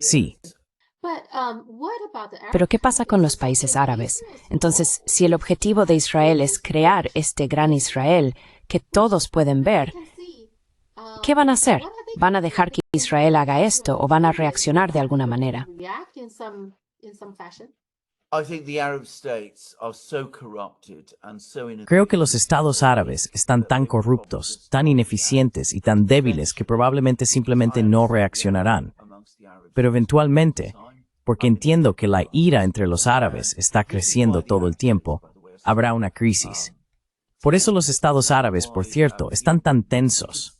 [SPEAKER 2] Sí,
[SPEAKER 1] Pero ¿qué pasa con los países árabes? Entonces, si el objetivo de Israel es crear este gran Israel que todos pueden ver, ¿qué van a hacer? ¿Van a dejar que Israel haga esto o van a reaccionar de alguna manera?
[SPEAKER 4] I think the Arab states are so corrupted and so
[SPEAKER 2] creo que los estados árabes están tan corruptos, tan ineficientes y tan débiles que probablemente simplemente no reaccionarán. Pero eventualmente, porque entiendo que la ira entre los árabes está creciendo todo el tiempo, habrá una crisis. Por eso los estados árabes, por cierto, están tan tensos.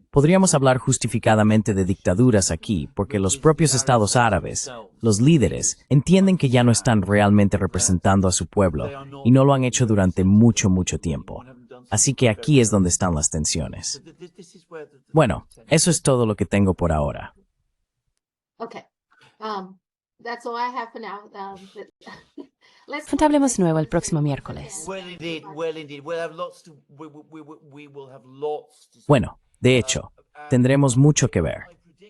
[SPEAKER 2] Podríamos hablar justificadamente de dictaduras aquí, porque los propios estados árabes, los líderes, entienden que ya no están realmente representando a su pueblo, y no lo han hecho durante mucho, mucho tiempo. Así que aquí es donde están las tensiones. Bueno, eso es todo lo que tengo por ahora.
[SPEAKER 3] Okay. That's all I have for now.
[SPEAKER 1] Hablemos de nuevo el próximo miércoles.
[SPEAKER 4] Well, indeed. We'll have lots to. We will have lots to.
[SPEAKER 2] Bueno, de hecho, tendremos mucho que ver.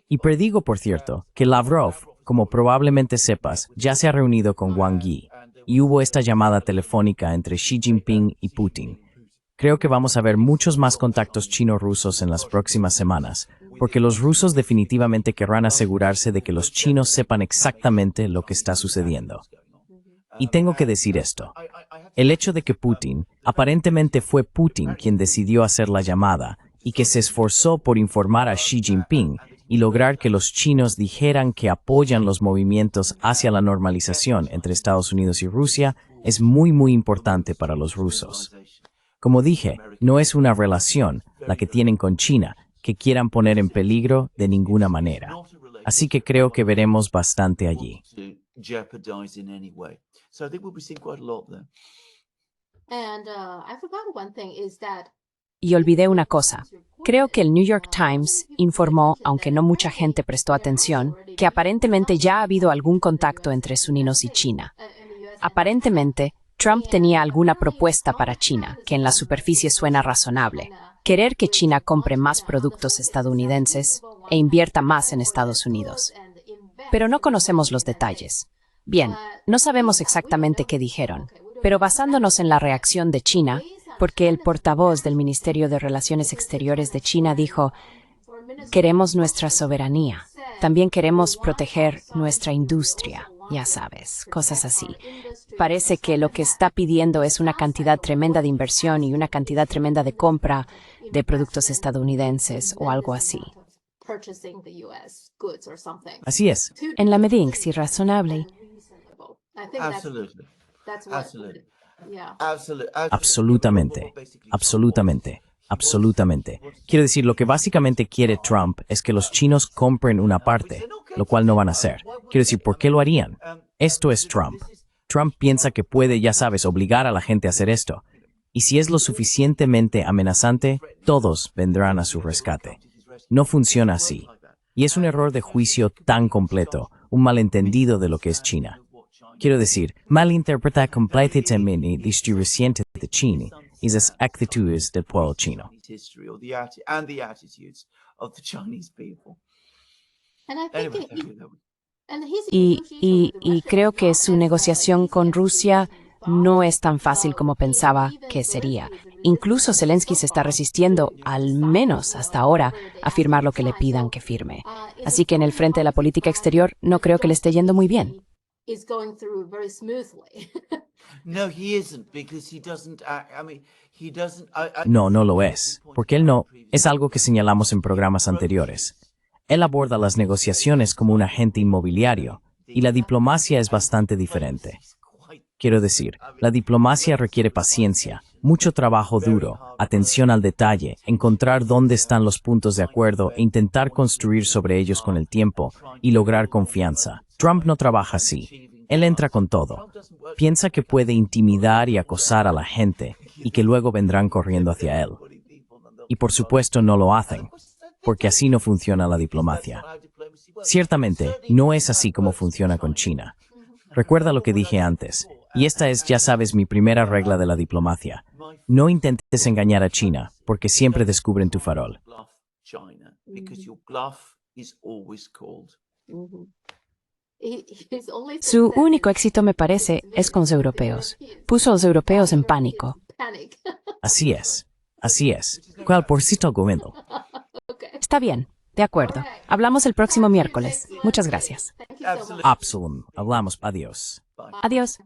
[SPEAKER 2] Y predigo, por cierto, que Lavrov, como probablemente sepas, ya se ha reunido con Wang Yi, y hubo esta llamada telefónica entre Xi Jinping y Putin. Creo que vamos a ver muchos más contactos chino-rusos en las próximas semanas, porque los rusos definitivamente querrán asegurarse de que los chinos sepan exactamente lo que está sucediendo. Y tengo que decir esto. El hecho de que Putin, aparentemente fue Putin quien decidió hacer la llamada y que se esforzó por informar a Xi Jinping y lograr que los chinos dijeran que apoyan los movimientos hacia la normalización entre Estados Unidos y Rusia, es muy, muy importante para los rusos. Como dije, no es una relación, la que tienen con China, que quieran poner en peligro de ninguna manera. Así que creo que veremos bastante allí.
[SPEAKER 4] To jeopardize in any way. So I think we'll be seeing quite a lot there.
[SPEAKER 3] And I forgot one thing is that
[SPEAKER 1] Y olvidé una cosa. Creo que el New York Times informó, aunque no mucha gente prestó atención, que aparentemente ya ha habido algún contacto entre suninos y China. Aparentemente, Trump tenía alguna propuesta para China, que en la superficie suena razonable. Querer que China compre más productos estadounidenses e invierta más en Estados Unidos. Pero no conocemos los detalles. Bien, no sabemos exactamente qué dijeron, pero basándonos en la reacción de China, porque el portavoz del Ministerio de Relaciones Exteriores de China dijo, queremos nuestra soberanía, también queremos proteger nuestra industria, ya sabes, cosas así. Parece que lo que está pidiendo es una cantidad tremenda de inversión y una cantidad tremenda de compra de productos estadounidenses o algo así.
[SPEAKER 3] purchasing the US goods or something.
[SPEAKER 2] Así es.
[SPEAKER 1] En la medida en que es razonable.
[SPEAKER 3] I think
[SPEAKER 4] Absolutely.
[SPEAKER 3] that's what,
[SPEAKER 4] Absolutely.
[SPEAKER 3] yeah.
[SPEAKER 2] Absolutamente. Absolutamente. Absolutamente. Quiero decir, lo que básicamente quiere Trump es que los chinos compren una parte, lo cual no van a hacer. Quiero decir, ¿por qué lo harían? Esto es Trump. Trump piensa que puede, ya sabes, obligar a la gente a hacer esto. Y si es lo suficientemente amenazante, todos vendrán a su rescate. No funciona así. Y es un error de juicio tan completo, un malentendido de lo que es China. Quiero decir, malinterpreta completamente la distribución de China y las actitudes del pueblo chino.
[SPEAKER 4] History or and the attitudes of the Chinese people.
[SPEAKER 3] And I think
[SPEAKER 4] Anyway,
[SPEAKER 3] and his
[SPEAKER 1] Y creo que su negociación con Rusia no es tan fácil como pensaba que sería. Incluso Zelensky se está resistiendo, al menos hasta ahora, a firmar lo que le pidan que firme. Así que en el frente de la política exterior no creo que le esté yendo muy bien.
[SPEAKER 3] is going through very smoothly.
[SPEAKER 4] No, he isn't because he doesn't. I mean, he doesn't.
[SPEAKER 2] No, no lo es, porque él no, es algo que señalamos en programas anteriores. Él aborda las negociaciones como un agente inmobiliario, y la diplomacia es bastante diferente. Quiero decir, la diplomacia requiere paciencia, mucho trabajo duro, atención al detalle, encontrar dónde están los puntos de acuerdo e intentar construir sobre ellos con el tiempo y lograr confianza. Trump no trabaja así. Él entra con todo. Piensa que puede intimidar y acosar a la gente y que luego vendrán corriendo hacia él. Y por supuesto no lo hacen, porque así no funciona la diplomacia. Ciertamente, no es así como funciona con China. Recuerda lo que dije antes, y esta es, ya sabes, mi primera regla de la diplomacia. No intentes engañar a China, porque siempre descubren tu farol.
[SPEAKER 1] Su único éxito, me parece, es con los europeos. Puso a los europeos en pánico.
[SPEAKER 2] Así es, así es. ¿Cuál por cierto argumento?
[SPEAKER 1] Está bien, de acuerdo. Hablamos el próximo miércoles. Muchas gracias.
[SPEAKER 2] Absalom, hablamos, adiós.
[SPEAKER 1] Adiós.